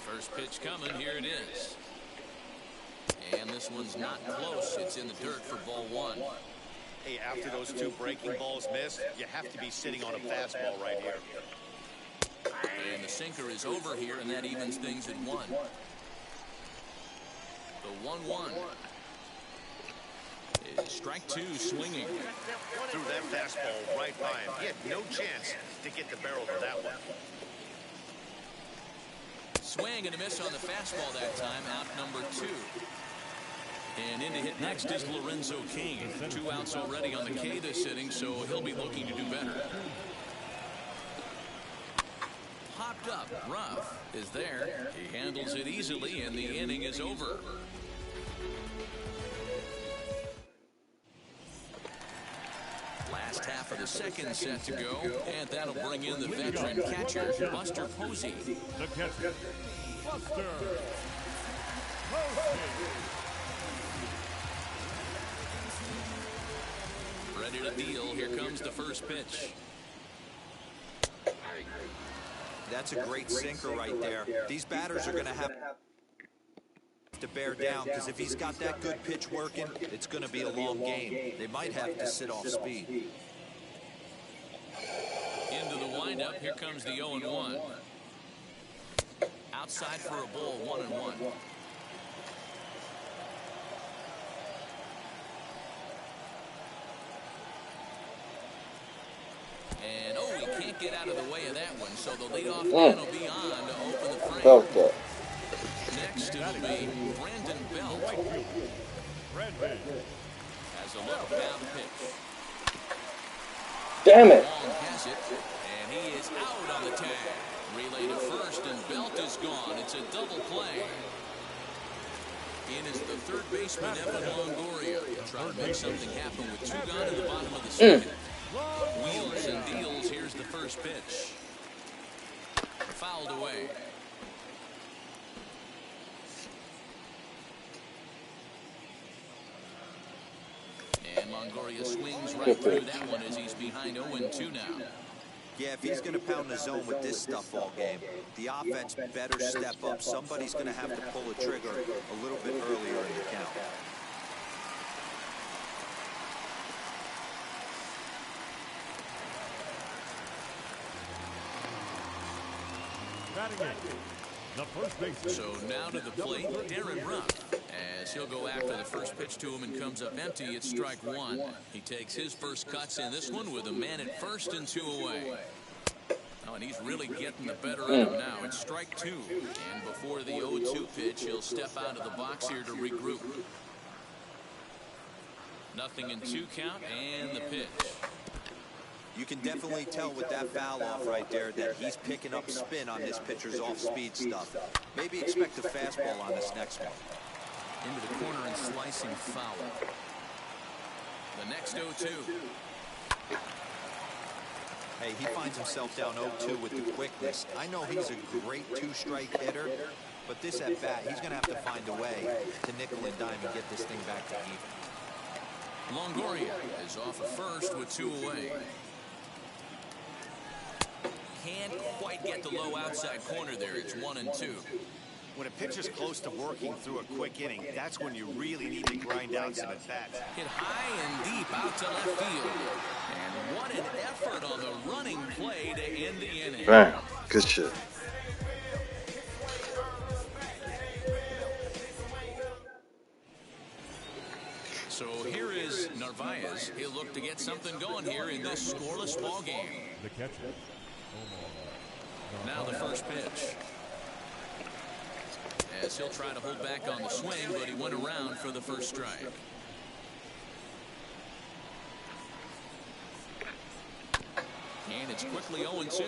First pitch coming. Here it is. And this one's not close. It's in the dirt for ball 1. Hey, after those 2 breaking balls missed, you have to be sitting on a fastball right here. And the sinker is over here, and that evens things at 1. The 1-1 is strike 2 swinging. Threw that fastball right by him. He had no chance to get the barrel of that one. Swing and a miss on the fastball that time. Out number 2. And in to hit next is Lorenzo King. 2 outs already on the K this inning, so he'll be looking to do better. Hopped up. Ruff is there. He handles it easily, and the inning is over. Last half of the second set to go, and that'll bring in the veteran catcher, Buster Posey. The catcher, Buster Posey. Ready to deal. Here comes the first pitch. That's a great sinker right there. These batters are going to have to bear down, because if he's got that good pitch working, it's going to be a long game. They might have to sit off speed. Into the windup. Here comes the 0-1. Outside for a ball, 1-1. And he can't get out of the way of that one, so the leadoff man will be on to open the frame. Next it'll be Brandon Belt. Has a look down the pitch. Damn it. Long has it, and he is out on the tag. Relay to first, and Belt is gone. It's a double play. In is the third baseman, Evan Longoria. Trying to make something happen with 2 gone in the bottom of the second. Wheels and deals. Here's the first pitch. Fouled away. And Longoria swings right through that one as he's behind 0-2 now. Yeah, if he's going to pound the zone with this stuff all game, the offense better step up. Somebody's going to have to pull a trigger a little bit earlier in the count. The first baseman. So now to the plate, Darren Ruff, as he'll go after the first pitch to him and comes up empty. It's strike 1. He takes his first cuts in this one with a man at first and 2 away. Oh, and he's really getting the better of him now. It's strike 2. And before the 0-2 pitch, he'll step out of the box here to regroup. 0-2 count, and the pitch. You can definitely tell with that foul off right there that he's picking up spin on this pitcher's off-speed stuff. Maybe expect a fastball on this next one. Into the corner and slicing foul. The next 0-2. Hey, he finds himself down 0-2 with the quickness. I know he's a great two-strike hitter, but this at bat, he's going to have to find a way to nickel and dime and get this thing back to even. Longoria is off at first with 2 away. Can't quite get the low outside corner there. It's 1-2. When a pitcher's close to working through a quick inning, that's when you really need to grind out some at-bats. Hit high and deep out to left field. And what an effort on the running play to end the inning. Bam. Good shit. So here is Narvaez. He'll look to get something going here in this scoreless ball game. The catcher. Now the first pitch. As he'll try to hold back on the swing, but he went around for the first strike. And it's quickly 0-2.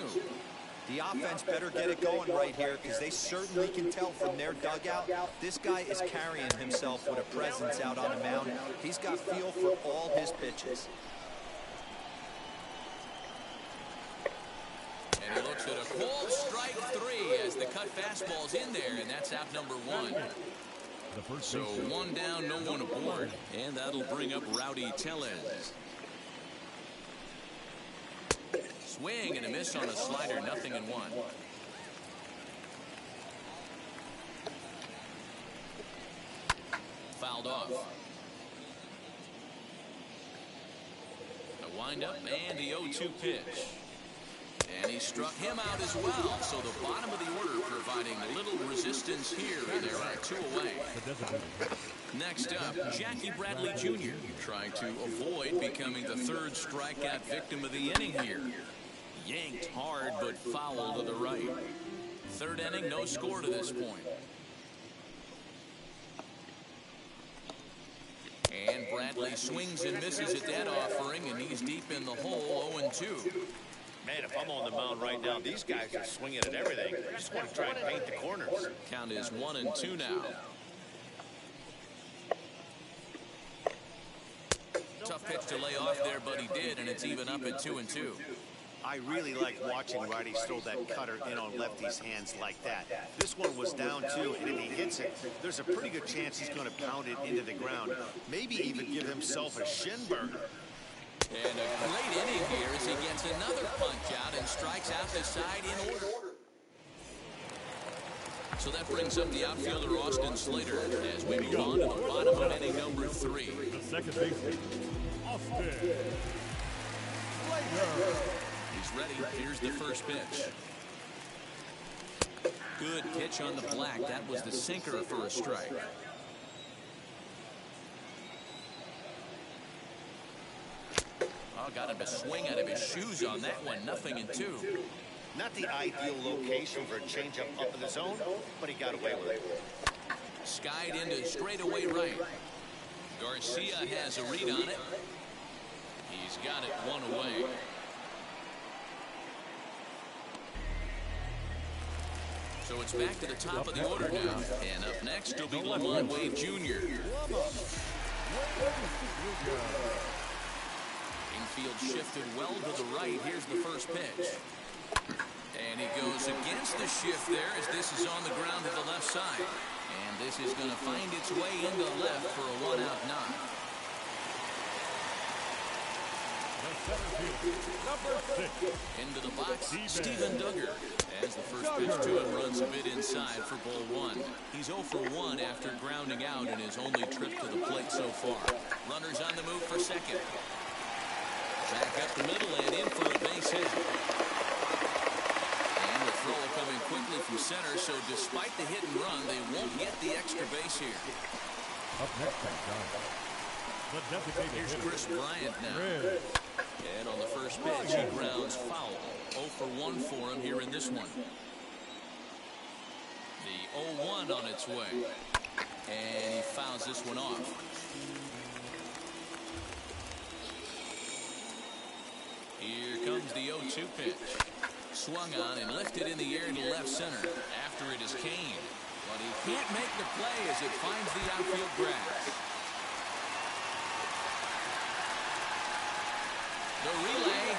The offense better get it going right here because they certainly can tell from their dugout. This guy is carrying himself with a presence out on the mound. He's got feel for all his pitches. And he looks at a cold strike 3 as the cut fastball's in there, and that's out number 1. So 1 down, no one aboard, and that'll bring up Rowdy Tellez. Swing and a miss on a slider, 0-1. Fouled off. A windup and the 0-2 pitch. And he struck him out as well. So the bottom of the order providing little resistance here, and there are 2 away. Next up, Jackie Bradley Jr. trying to avoid becoming the 3rd strikeout victim of the inning here. Yanked hard, but foul to the right. 3rd inning, no score to this point. And Bradley swings and misses at that offering, and he's deep in the hole, 0-2. Man, if I'm on the mound right now, these guys are swinging at everything. I just want to try and paint the corners. Count is 1-2 now. Tough pitch to lay off there, but he did, and it's even up at 2-2. I really like watching righties throw that cutter in on lefties' hands like that. This one was down 2, and if he hits it, there's a pretty good chance he's going to pound it into the ground. Maybe even give himself a shin burner. And a great inning here as he gets another punch out and strikes out the side in order. So that brings up the outfielder Austin Slater as we move on to the bottom of inning number 3. The second baseman, Austin Slater. He's ready. Here's the first pitch. Good pitch on the black. That was the sinker for a strike. Oh, got him to swing out of his shoes on that one. 0-2. Not the ideal location for a changeup up in the zone, but he got away with it. Skied into straightaway right. Garcia has a read on it. He's got it 1 away. So it's back to the top of the order now. And up next will be Lamont Wade Jr. Infield shifted well to the right. Here's the first pitch. And he goes against the shift there as this is on the ground to the left side. And this is going to find its way into left for a 1-out knock. Into the box, Steven Duggar. As the first pitch to him runs a bit inside for ball 1. He's 0 for 1 after grounding out in his only trip to the plate so far. Runners on the move for second. Back up the middle and in for a base hit. And the throw coming quickly from center, so despite the hit and run, they won't get the extra base here. Up next, Here's Chris Bryant now. And on the first pitch, he grounds foul. 0 for 1 for him here in this one. The 0-1 on its way. And he fouls this one off. Here comes the 0-2 pitch. Swung on and lifted in the air to left center. After it is Kane. But he can't make the play as it finds the outfield grass. The relay.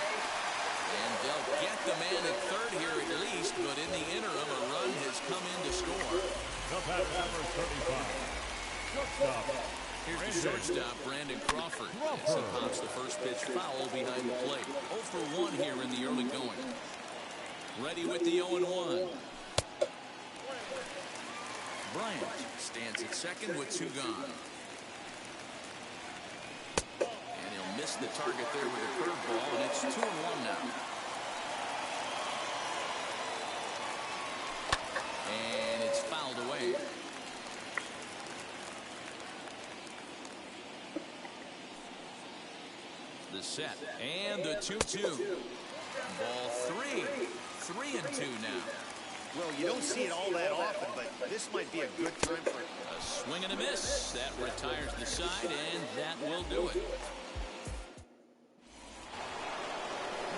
And they'll get the man at third here at least, but in the interim, a run has come in to score. The batter, number 35. Shortstop. Here's the shortstop, Brandon Crawford. As he pops the first pitch foul behind the plate. 0 for 1 here in the early going. Ready with the 0-1. Bryant stands at second with 2 gone. And he'll miss the target there with a curveball, and it's 2-1 now. And it's fouled away. The set and the 2-2. Ball 3. 3-2 now. Well, you don't see it all that often, but this might be a good time for it. A swing and a miss. That retires the side, and that will do it.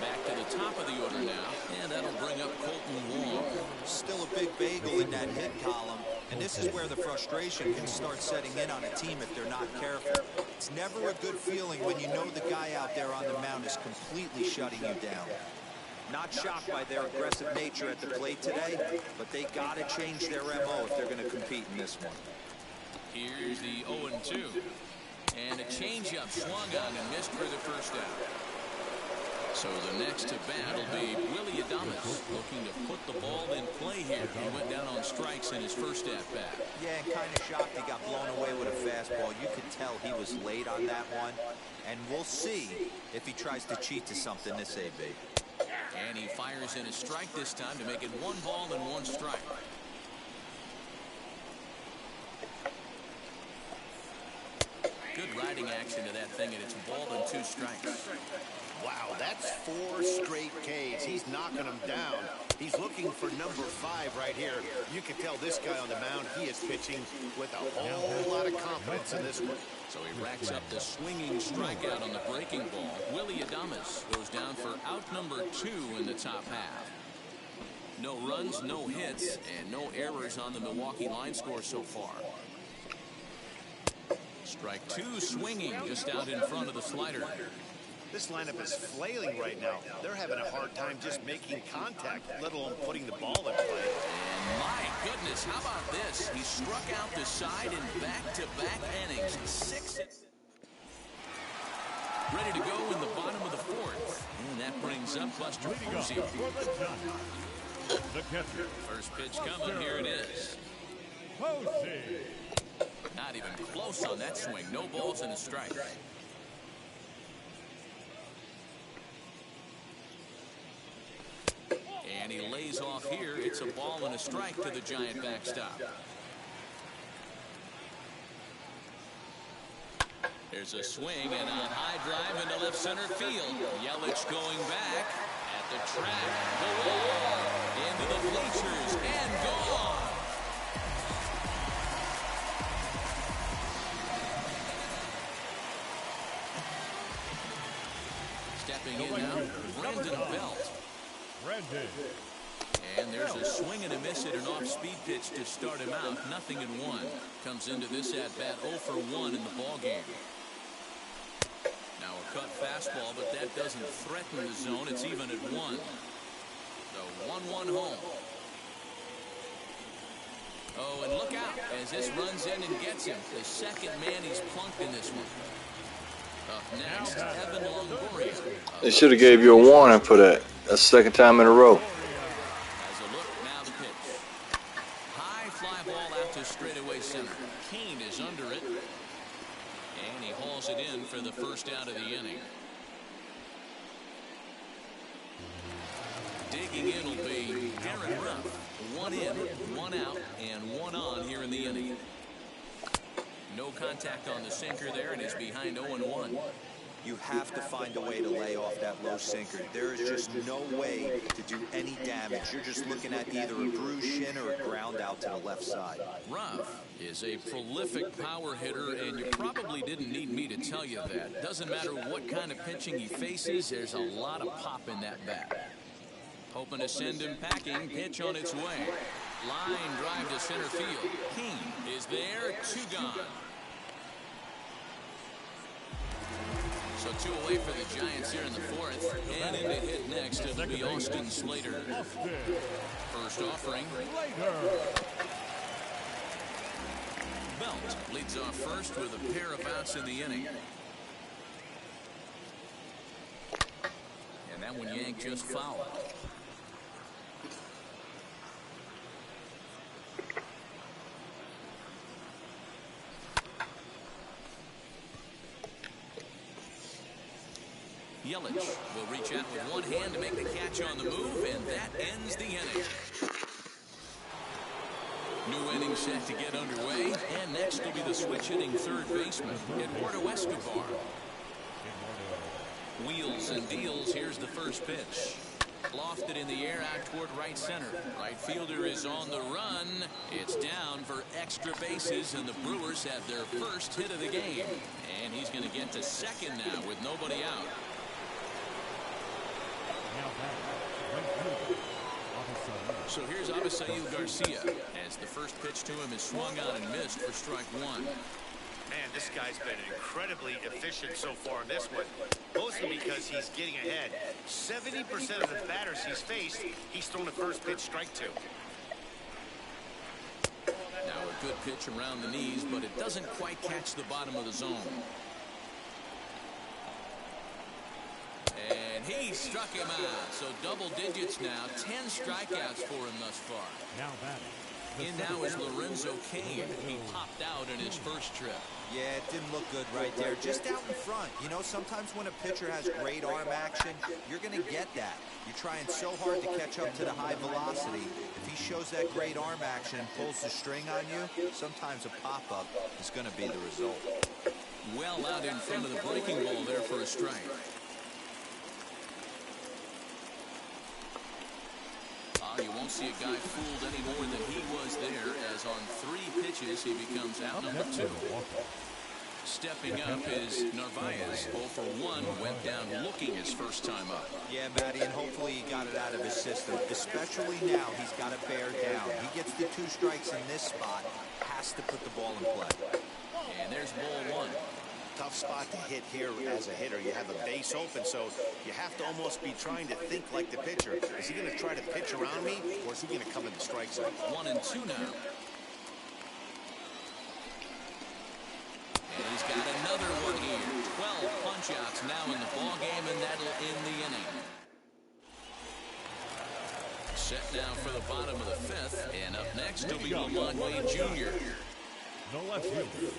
Back to the top of the order now, and that'll bring up Colton Wong. Still a big bagel in that hit column, and this is where the frustration can start setting in on a team if they're not careful. It's never a good feeling when you know the guy out there on the mound is completely shutting you down. Not shocked by their aggressive nature at the plate today, but they got to change their MO if they're going to compete in this one. Here's the 0-2. And a changeup swung on and missed for the first out. So the next to bat will be Willie Adames, looking to put the ball in play here. He went down on strikes in his first at-bat. Yeah, and kind of shocked he got blown away with a fastball. You could tell he was late on that one. And we'll see if he tries to cheat to something this AB. And he fires in a strike this time to make it 1 ball and 1 strike. Good riding action to that thing, and it's 1 ball and 2 strikes. Wow, that's 4 straight Ks. He's knocking them down. He's looking for number 5 right here. You can tell this guy on the mound, he is pitching with a whole lot of confidence in this one. So he racks up the swinging strikeout on the breaking ball. Willie Adames goes down for out number 2 in the top half. No runs, no hits, and no errors on the Milwaukee line score so far. Strike 2 swinging just out in front of the slider. This lineup is flailing right now. They're having a hard time just making contact, let alone putting the ball in play. And my goodness, how about this? He struck out the side in back-to-back innings. 6. Ready to go in the bottom of the 4th. And that brings up Buster Posey. The catcher. First pitch coming. Here it is. Posey. Not even close on that swing. No balls and a strike. And he lays off here. It's a ball and a strike to the Giant backstop. There's a swing and a high drive into left center field. Yelich going back at the track. The wall. Into the bleachers and gone. Stepping in now, Brandon Belt. Brandon. And there's a swing and a miss at an off-speed pitch to start him out. 0-1. Comes into this at-bat 0 for 1 in the ballgame. Now a cut fastball, but that doesn't threaten the zone. It's even at 1. The 1-1 home. Oh, and look out as this runs in and gets him. The second man he's plunked in this one. Up next, Evan Longoria. They should have gave you a warning for that. That's the 2nd time in a row. As a look, now the pitch. High fly ball out to straightaway center. Kane is under it. And he hauls it in for the first out of the inning. Digging in will be Aaron Ruff. 1 in, 1 out, and 1 on here in the inning. No contact on the sinker there, and he's behind 0-1. You have to find a way to lay off that low sinker. There is just no way to do any damage. You're just looking at either a bruised shin or a ground out to the left side. Ruff is a prolific power hitter, and you probably didn't need me to tell you that. Doesn't matter what kind of pitching he faces, there's a lot of pop in that bat. Hoping to send him packing. Pitch on its way. Line drive to center field. King is there. 2 gone. So 2 away for the Giants here in the 4th. And in to hit next, it'll be Austin Slater. First offering. Belt leads off first with a pair of outs in the inning. And that one yanked just foul. Yelich will reach out with one hand to make the catch on the move, and that ends the inning. New inning set to get underway, and next will be the switch-hitting third baseman, Eduardo Escobar. Wheels and deals. Here's the first pitch. Lofted in the air out toward right center. Right fielder is on the run. It's down for extra bases, and the Brewers have their first hit of the game. And he's going to get to second now with nobody out. So here's Avisail Garcia as the first pitch to him is swung on and missed for strike 1. Man, this guy's been incredibly efficient so far in this one, mostly because he's getting ahead. 70% of the batters he's faced, he's thrown a first pitch strike 2. Now a good pitch around the knees, but it doesn't quite catch the bottom of the zone. And he struck him out. So double digits now. 10 strikeouts for him thus far. Now batting. In now is Lorenzo Cain. He popped out in his first trip. Yeah, it didn't look good right there. Just out in front. You know, sometimes when a pitcher has great arm action, you're going to get that. You're trying so hard to catch up to the high velocity. If he shows that great arm action and pulls the string on you, sometimes a pop-up is going to be the result. Well out in front of the breaking ball there for a strike. You won't see a guy fooled any more than he was there, as on 3 pitches he becomes out number 2. Stepping up is Narvaez. 0 for 1, went down looking his first time up. Yeah, Matty, and hopefully he got it out of his system. Especially now, he's got to bear down. He gets the 2 strikes in this spot, has to put the ball in play. And there's ball 1. Tough spot to hit here as a hitter. You have a base open, so you have to almost be trying to think like the pitcher. Is he going to try to pitch around me, or is he going to come in the strike zone? 1 and 2 now. And he's got another one here. 12 punch-outs now in the ball game, and that'll end the inning. Set now for the bottom of the 5th, and up next will be Lamont Wade Jr. No left fielder.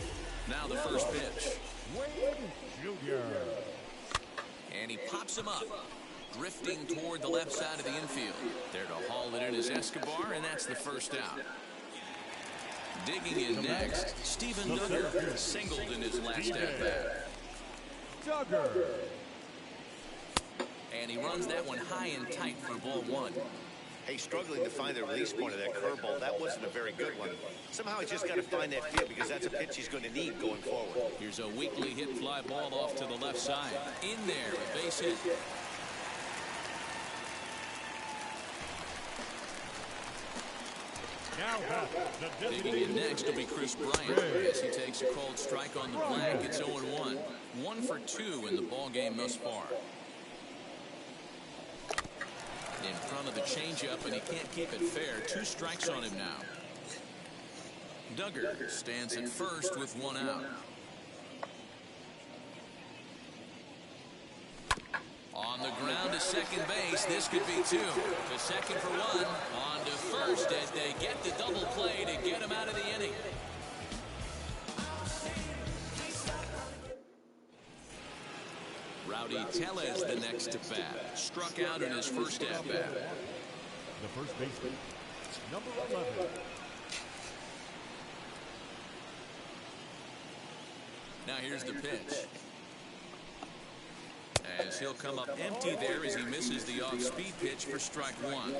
Now the first pitch. Wade Jr. And he pops him up, drifting toward the left side of the infield. There to haul it in is Escobar, and that's the first out. Digging in next, Steven Duggar singled in his last at-bat. Duggar. And he runs that one high and tight for ball 1. Hey, struggling to find the release point of that curveball. That wasn't a very good one. Somehow he's just got to find that field, because that's a pitch he's going to need going forward. Here's a weakly hit fly ball off to the left side. In there, a base hit. Now digging in next will be Chris Bryant as he takes a cold strike on the blank. It's 0-1. 1 for 2 in the ball game thus far. In front of the changeup, and he can't keep it fair. 2 strikes on him now. Duggar stands at first with 1 out. On the ground to second base. This could be 2. To second for 1. On to first as they get the double play to get him out of the inning. Rowdy Tellez the next to bat. Struck out in his first at bat. The first baseman, number 11. Now here's the pitch. As he'll come up empty there as he misses the off-speed pitch for strike one.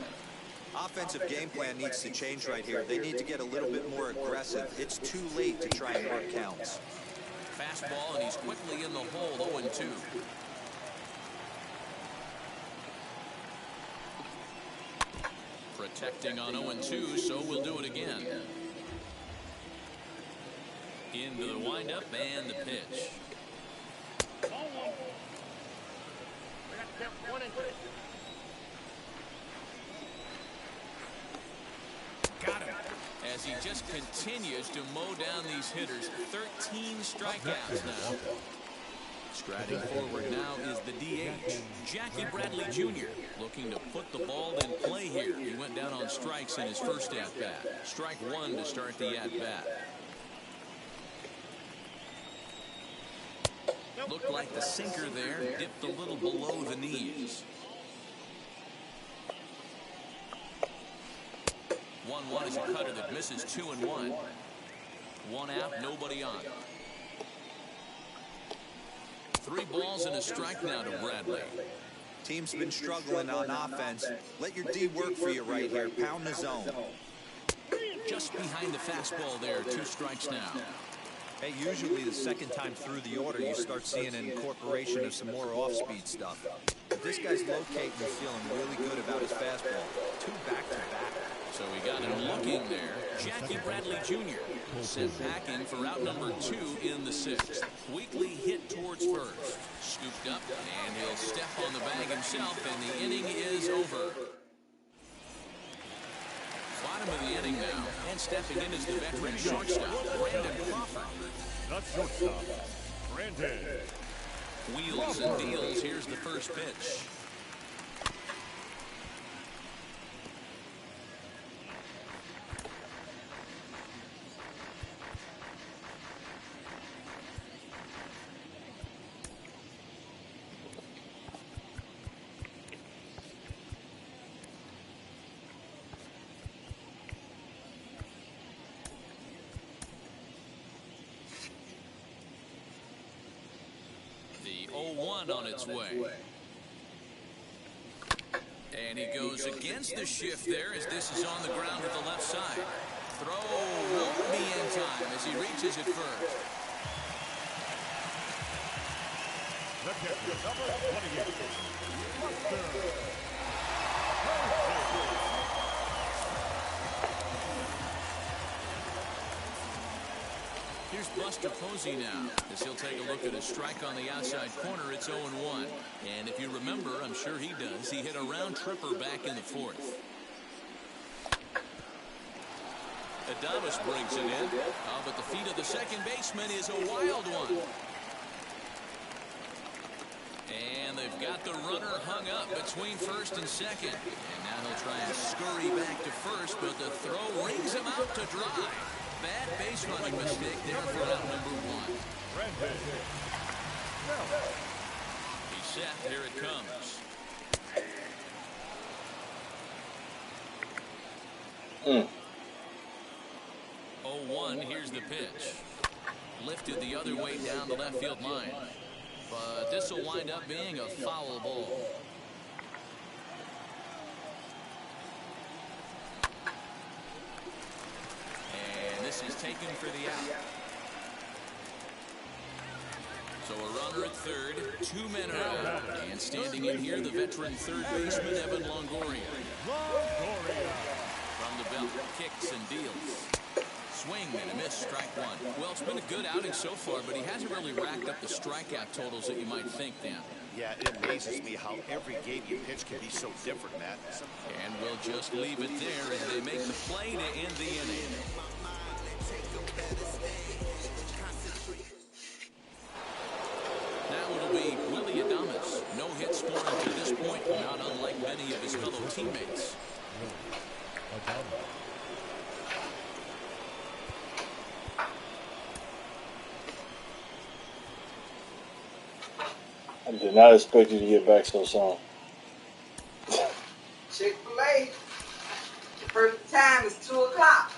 Offensive game plan needs to change right here. They need to get a little bit more aggressive. It's too late to try and work counts. Fastball, and he's quickly in the hole, 0-2. Protecting on 0-2, so we'll do it again. Into the windup and the pitch. Got him. As he just continues to mow down these hitters. 13 strikeouts now. Striding forward now is the DH, Jackie Bradley Jr., looking to put the ball in play here. He went down on strikes in his first at-bat. Strike one to start the at-bat. Looked like the sinker there dipped a little below the knees. 1-1 is a cutter that misses 2-1. One out, nobody on. 3 balls and a strike now to Bradley. Team's been struggling on offense. Let your D work for you right here. Pound the zone. Just behind the fastball there. 2 strikes now. Hey, usually the second time through the order, you start seeing an incorporation of some more off-speed stuff. But this guy's locating and feeling really good about his fastball. 2 back-to-back. So we got him looking there. Jackie Bradley Jr. sent packing for out number 2 in the 6th. Weekly hit towards first. Scooped up, and he'll step on the bag himself, and the inning is over. Bottom of the inning now, and stepping in is the veteran shortstop, Brandon Crawford. That's shortstop, Brandon. Wheels and deals. Here's the first pitch. The 0-1 on its way. And he goes against the shift there as this is on the ground with the left side. Throw won't be in time as he reaches it first. The catcher, number 28, Buster. Here's Buster Posey now, as he'll take a look at a strike on the outside corner. It's 0-1. And if you remember, I'm sure he does, he hit a round tripper back in the 4th. Adames brings it in. But the feet of the second baseman is a wild one. And they've got the runner hung up between first and second. And now he'll try and scurry back to first, but the throw rings him out to dry. Bad base running mistake there for out number 1. He's set. Here it comes. Mm. 0-1. Here's the pitch. Lifted the other way down the left field line. But this will wind up being a foul ball. This is taken for the out. So a runner at third, 2 men are out. And standing in here, the veteran third baseman, Evan Longoria. From the belt, kicks and deals. Swing and a miss, strike 1. Well, it's been a good outing so far, but he hasn't really racked up the strikeout totals that you might think, Dan. Yeah, it amazes me how every game you pitch can be so different, Matt. And we'll just leave it there as they make the play to end the inning. Now it'll be Willie Adames. No hit scoring to this point, not unlike many of his fellow teammates. I did not expect you to get back so soon. Chick-fil-A. The first time is 2 o'clock.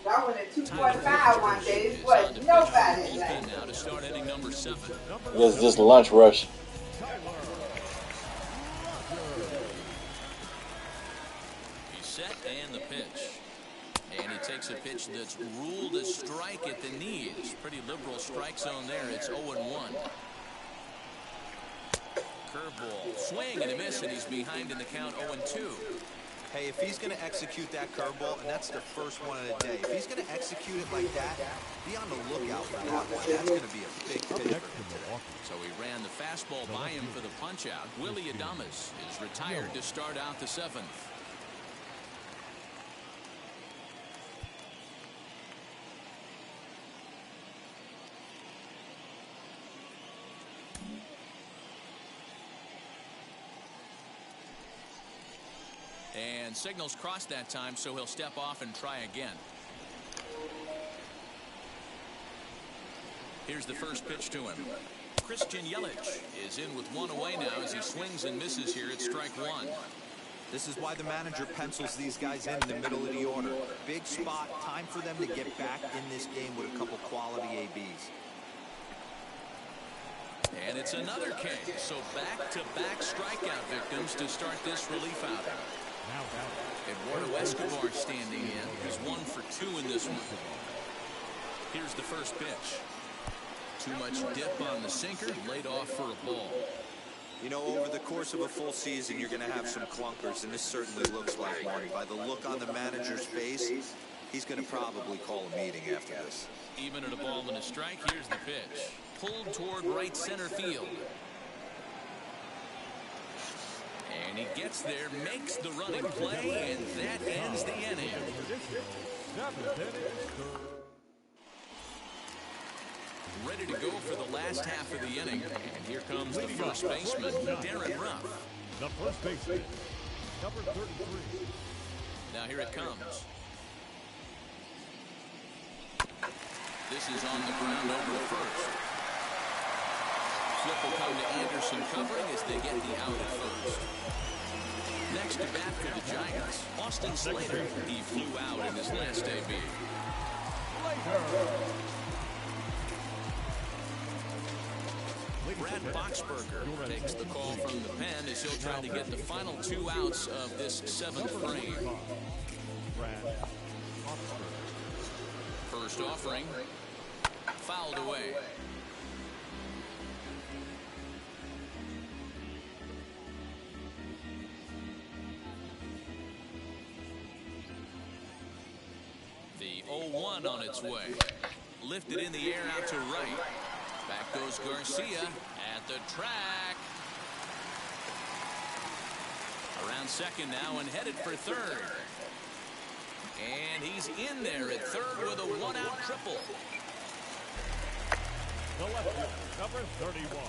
I went at 2:45 one day. It wasn't nobody. Now to start inning number 6. 7. Just lunch rush. He's set and the pitch. And he takes a pitch that's ruled a strike at the knees. Pretty liberal strike zone there. It's 0-1. Curveball. Swing and a miss, and he's behind in the count 0-2. Hey, if he's going to execute that curveball, and that's the first one of the day, if he's going to execute it like that, be on the lookout for that one. That's going to be a big pitch for him today. So he ran the fastball by him for the punch-out. Willie Adames is retired to start out the 7th. And signals crossed that time, so he'll step off and try again. Here's the first pitch to him. Christian Yelich is in with one away now as he swings and misses here at strike 1. This is why the manager pencils these guys in the middle of the order. Big spot, time for them to get back in this game with a couple quality ABs. And it's another K, so back-to-back strikeout victims to start this relief outing. Eduardo Escobar standing in. He's 1 for 2 in this one. Here's the first pitch. Too much dip on the sinker, laid off for a ball. You know, over the course of a full season, you're going to have some clunkers, and this certainly looks like one. By the look on the manager's face, he's going to probably call a meeting after this. Even at a ball and a strike, here's the pitch. Pulled toward right center field. And he gets there, makes the running play, and that ends the inning. Ready to go for the last half of the inning. And here comes the first baseman, Darren Ruff. The first baseman, number 33. Now here it comes. This is on the ground over to first. Flip will come to Anderson covering as they get the out at first. Next to bat for the Giants, Austin Slater. He flew out in his last AB. Brad Boxberger takes the call from the pen as he'll try to get the final 2 outs of this 7th frame. First offering, fouled away. The 0-1 on its way. Lifted in the air out to right. Back goes Garcia at the track. Around second now and headed for third. And he's in there at third with a 1-out triple. The lefty, number 31.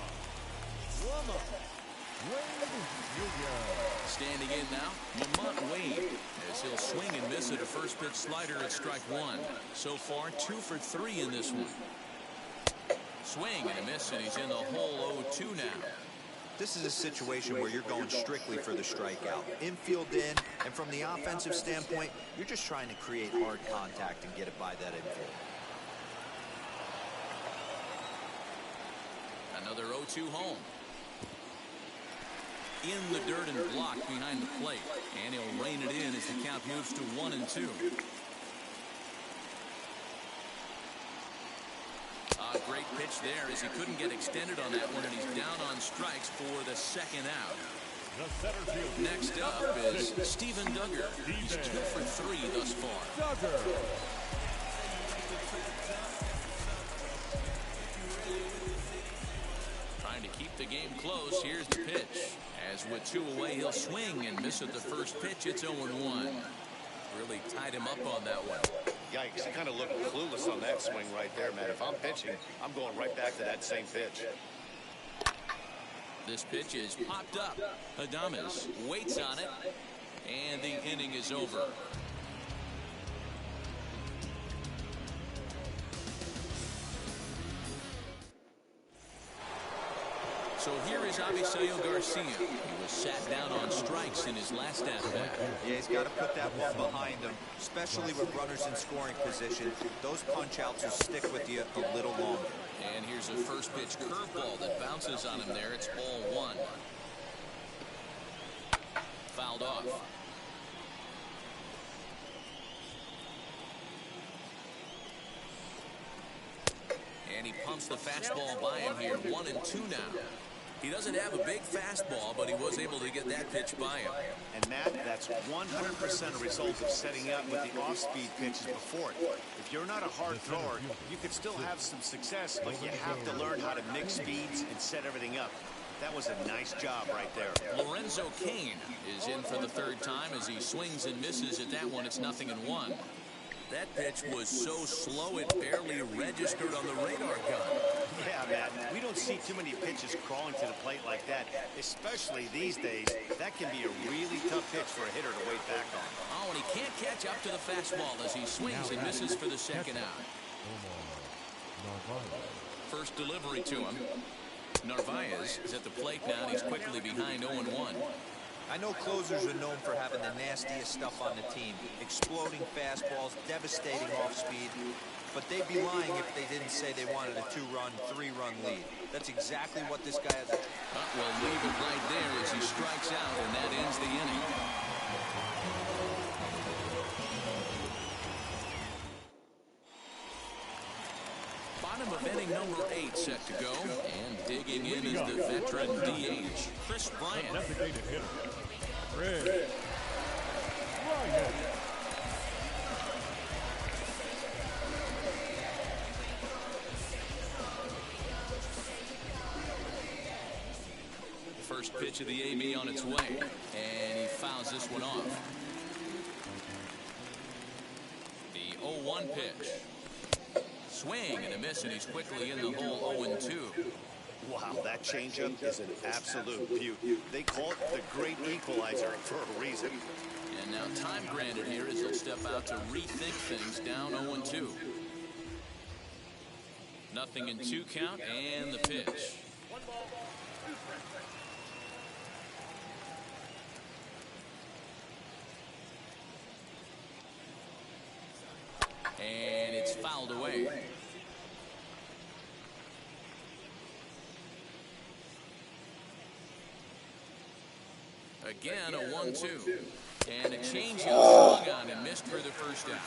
Standing in now, Lamont Wade, as he'll swing and miss at a first pitch slider at strike 1. So far, 2 for 3 in this one. Swing and a miss, and he's in the hole 0-2 now. This is a situation where you're going strictly for the strikeout. Infield in, and from the offensive standpoint, you're just trying to create hard contact and get it by that infield. Another 0-2 home. In the dirt and blocked behind the plate. And he'll rein it in as the count moves to 1-2. Great pitch there as he couldn't get extended on that one, and he's down on strikes for the second out. Next up is Steven Duggar. He's 2 for 3 thus far. Trying to keep the game close. Here's the pitch. As with 2 away, he'll swing and miss at the first pitch. It's 0-1. Really tied him up on that one. Yikes, he kind of looked clueless on that swing right there, man. If I'm pitching, I'm going right back to that same pitch. This pitch is popped up. Adames waits on it, and the inning is over. So here is Avisail Garcia. He was sat down on strikes in his last at-bat. Yeah, he's got to put that one behind him, especially with runners in scoring position. Those punch-outs will stick with you a little longer. And here's Here's a first pitch curveball that bounces on him there. It's ball one. Fouled off. And he pumps the fastball by him here. 1-2 now. He doesn't have a big fastball, but he was able to get that pitch by him. And Matt, that's 100% a result of setting up with the off-speed pitches before it. If you're not a hard thrower, you could still have some success, but you have to learn how to mix speeds and set everything up. That was a nice job right there. Lorenzo Cain is in for the third time as he swings and misses at that one. It's 0-1. That pitch was so slow it barely registered on the radar gun. Yeah, Matt, we don't see too many pitches crawling to the plate like that, especially these days. That can be a really tough pitch for a hitter to wait back on. Oh, and he can't catch up to the fastball as he swings and misses for the second out. First delivery to him. Narvaez is at the plate now, and he's quickly behind 0-1. I know closers are known for having the nastiest stuff on the team. Exploding fastballs, devastating off-speed. But they'd be lying if they didn't say they wanted a 2-run, 3-run lead. That's exactly what this guy has. We'll leave it right there as he strikes out, and that ends the inning. Bottom of inning number 8 set to go, and digging in is the veteran DH, Chris Bryant. Designated hitter, Chris Bryant. First pitch of the AB on its way, and he fouls this one off. The 0-1 pitch. Swing and a miss, and he's quickly in the hole. 0-2. Wow, that changeup is an absolute beaut. They call it the great equalizer for a reason. And now time granted here as he'll step out to rethink things, down 0-2. 0-2 count, and the pitch. And it's fouled away. Again, a 1-2. And a changeup swung on and missed for the first out.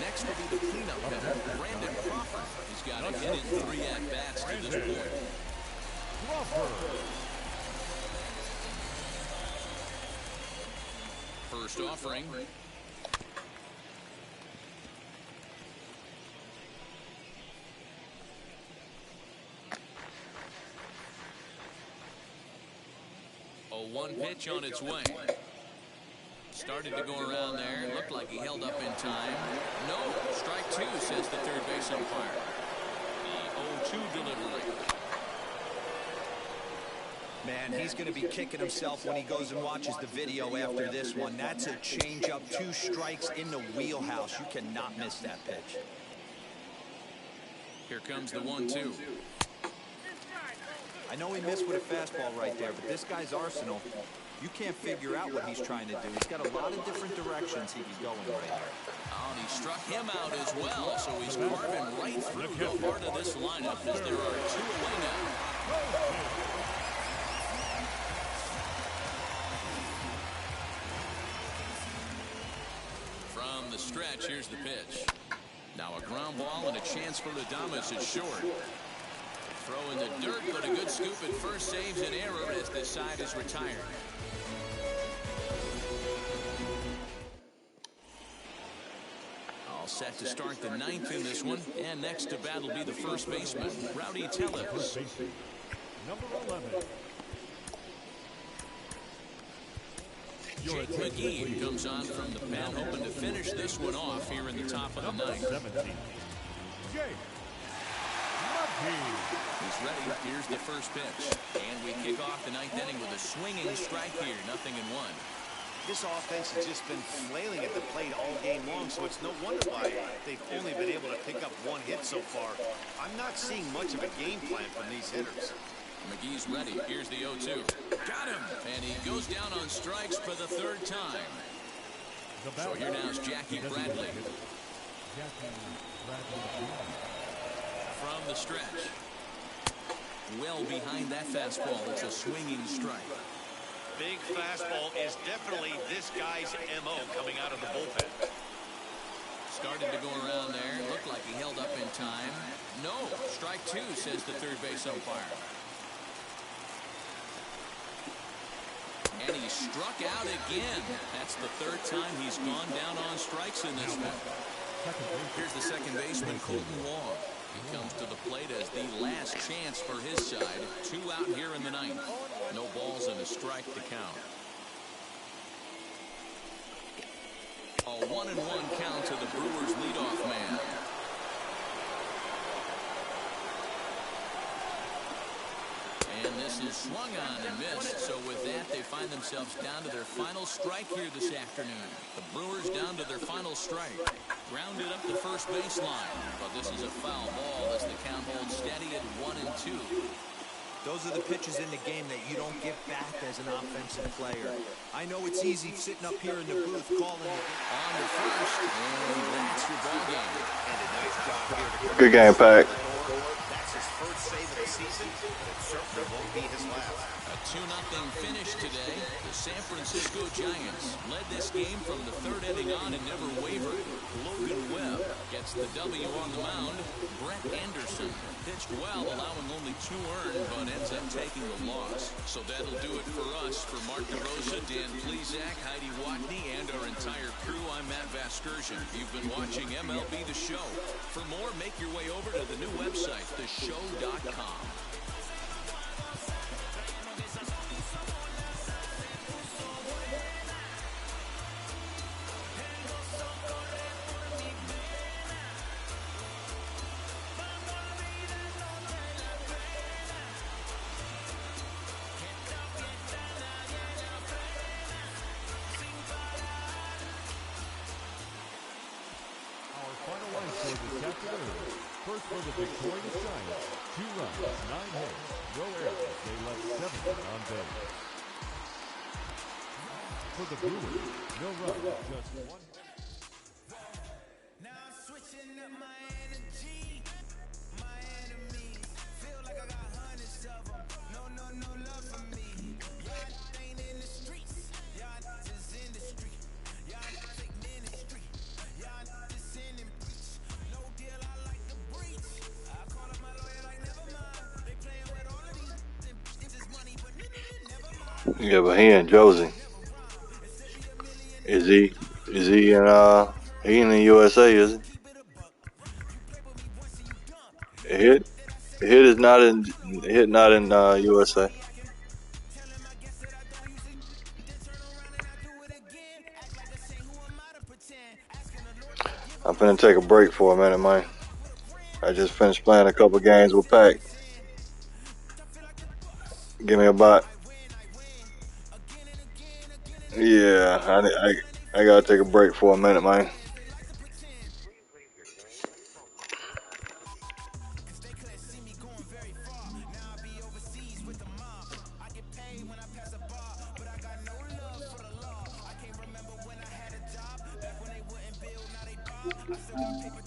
Next will be the cleanup hitter, Brandon Crawford. He's got a hit in 3 at-bats to this point. First offering. A 1 pitch on its way. Started to go around there. Looked like he held up in time. No, strike 2, says the third base umpire. The 0-2 delivery. Man, he's going to be kicking himself when he goes and watches the video after this one. That's a changeup, 2 strikes in the wheelhouse. You cannot miss that pitch. Here comes the 1-2. I know he missed with a fastball right there, but this guy's arsenal, you can't figure out what he's trying to do. He's got a lot of different directions he could go in right here. Oh, and he struck him out as well, so he's carving right through the heart of this lineup as there are 2 away now. From the stretch, here's the pitch. Now a ground ball and a chance for Adames at short. Throw in the dirt, but a good scoop at first saves an error as this side is retired. All set to start the 9th in this one, and next to bat will be the first baseman, Rowdy Tellez. Number 11. Jake McGee comes on from the pen, hoping to finish this one off here in the top of the 9th. 17. Jake. He's ready. Here's the first pitch. And we kick off the 9th inning with a swinging strike here. 0-1. This offense has just been flailing at the plate all game long, so it's no wonder why they've only been able to pick up 1 hit so far. I'm not seeing much of a game plan from these hitters. McGee's ready. Here's the 0-2. Got him. And he goes down on strikes for the 3rd time. So here now is Jackie Bradley. Jackie Bradley. From the stretch. Well behind that fastball. It's a swinging strike. Big fastball is definitely this guy's MO coming out of the bullpen. Started to go around there. Looked like he held up in time. No, strike two, says the third base umpire. And he struck out again. That's the third time he's gone down on strikes in this one. Here's the second baseman, Colton Wong. He comes to the plate as the last chance for his side. 2 out here in the ninth. No balls and a strike to count. A 1-1 count to the Brewers leadoff man. And this is swung on and missed. So with that, they find themselves down to their final strike here this afternoon. The Brewers down to their final strike. Grounded up the first baseline. But this is a foul ball as the count holds steady at 1-2. Those are the pitches in the game that you don't get back as an offensive player. I know it's easy sitting up here in the booth calling it. On the first, and that's your ball game. And a nice job here to Good game, Pack. That's his first save of the season, but it certainly won't be his last. A 2-0 finish today. The San Francisco Giants led this game from the third inning on and never wavered. Logan Webb gets the W on the mound. Brett Anderson pitched well, allowing only 2 earned, but ends up taking the loss. So that'll do it for us. For Mark DeRosa, Dan Plesac, Heidi Watney, and our entire crew, I'm Matt Vasgersian. You've been watching MLB The Show. For more, make your way over to the new website, theshow.com. First for the victorious Giants, 2 runs, 9 hits, no errors. They left 7 on base. For the Brewers, no run, just 1. Now I'm switching up my energy. My enemies feel like I got hundreds of them. No love for me. Y'all ain't in the streets. Y'all just in the street. Y'all take ministry. Y'all just sin and preach. No deal, I like the breach. I call up my lawyer like never mind. They playing with all of these. This is money, but never mind. Yeah, but he in Josie. Is he in the USA, is he? Hit is not in USA. I'm finna take a break for a minute, man. I just finished playing a couple games with Pac. Give me about. Yeah, I gotta take a break for a minute, man.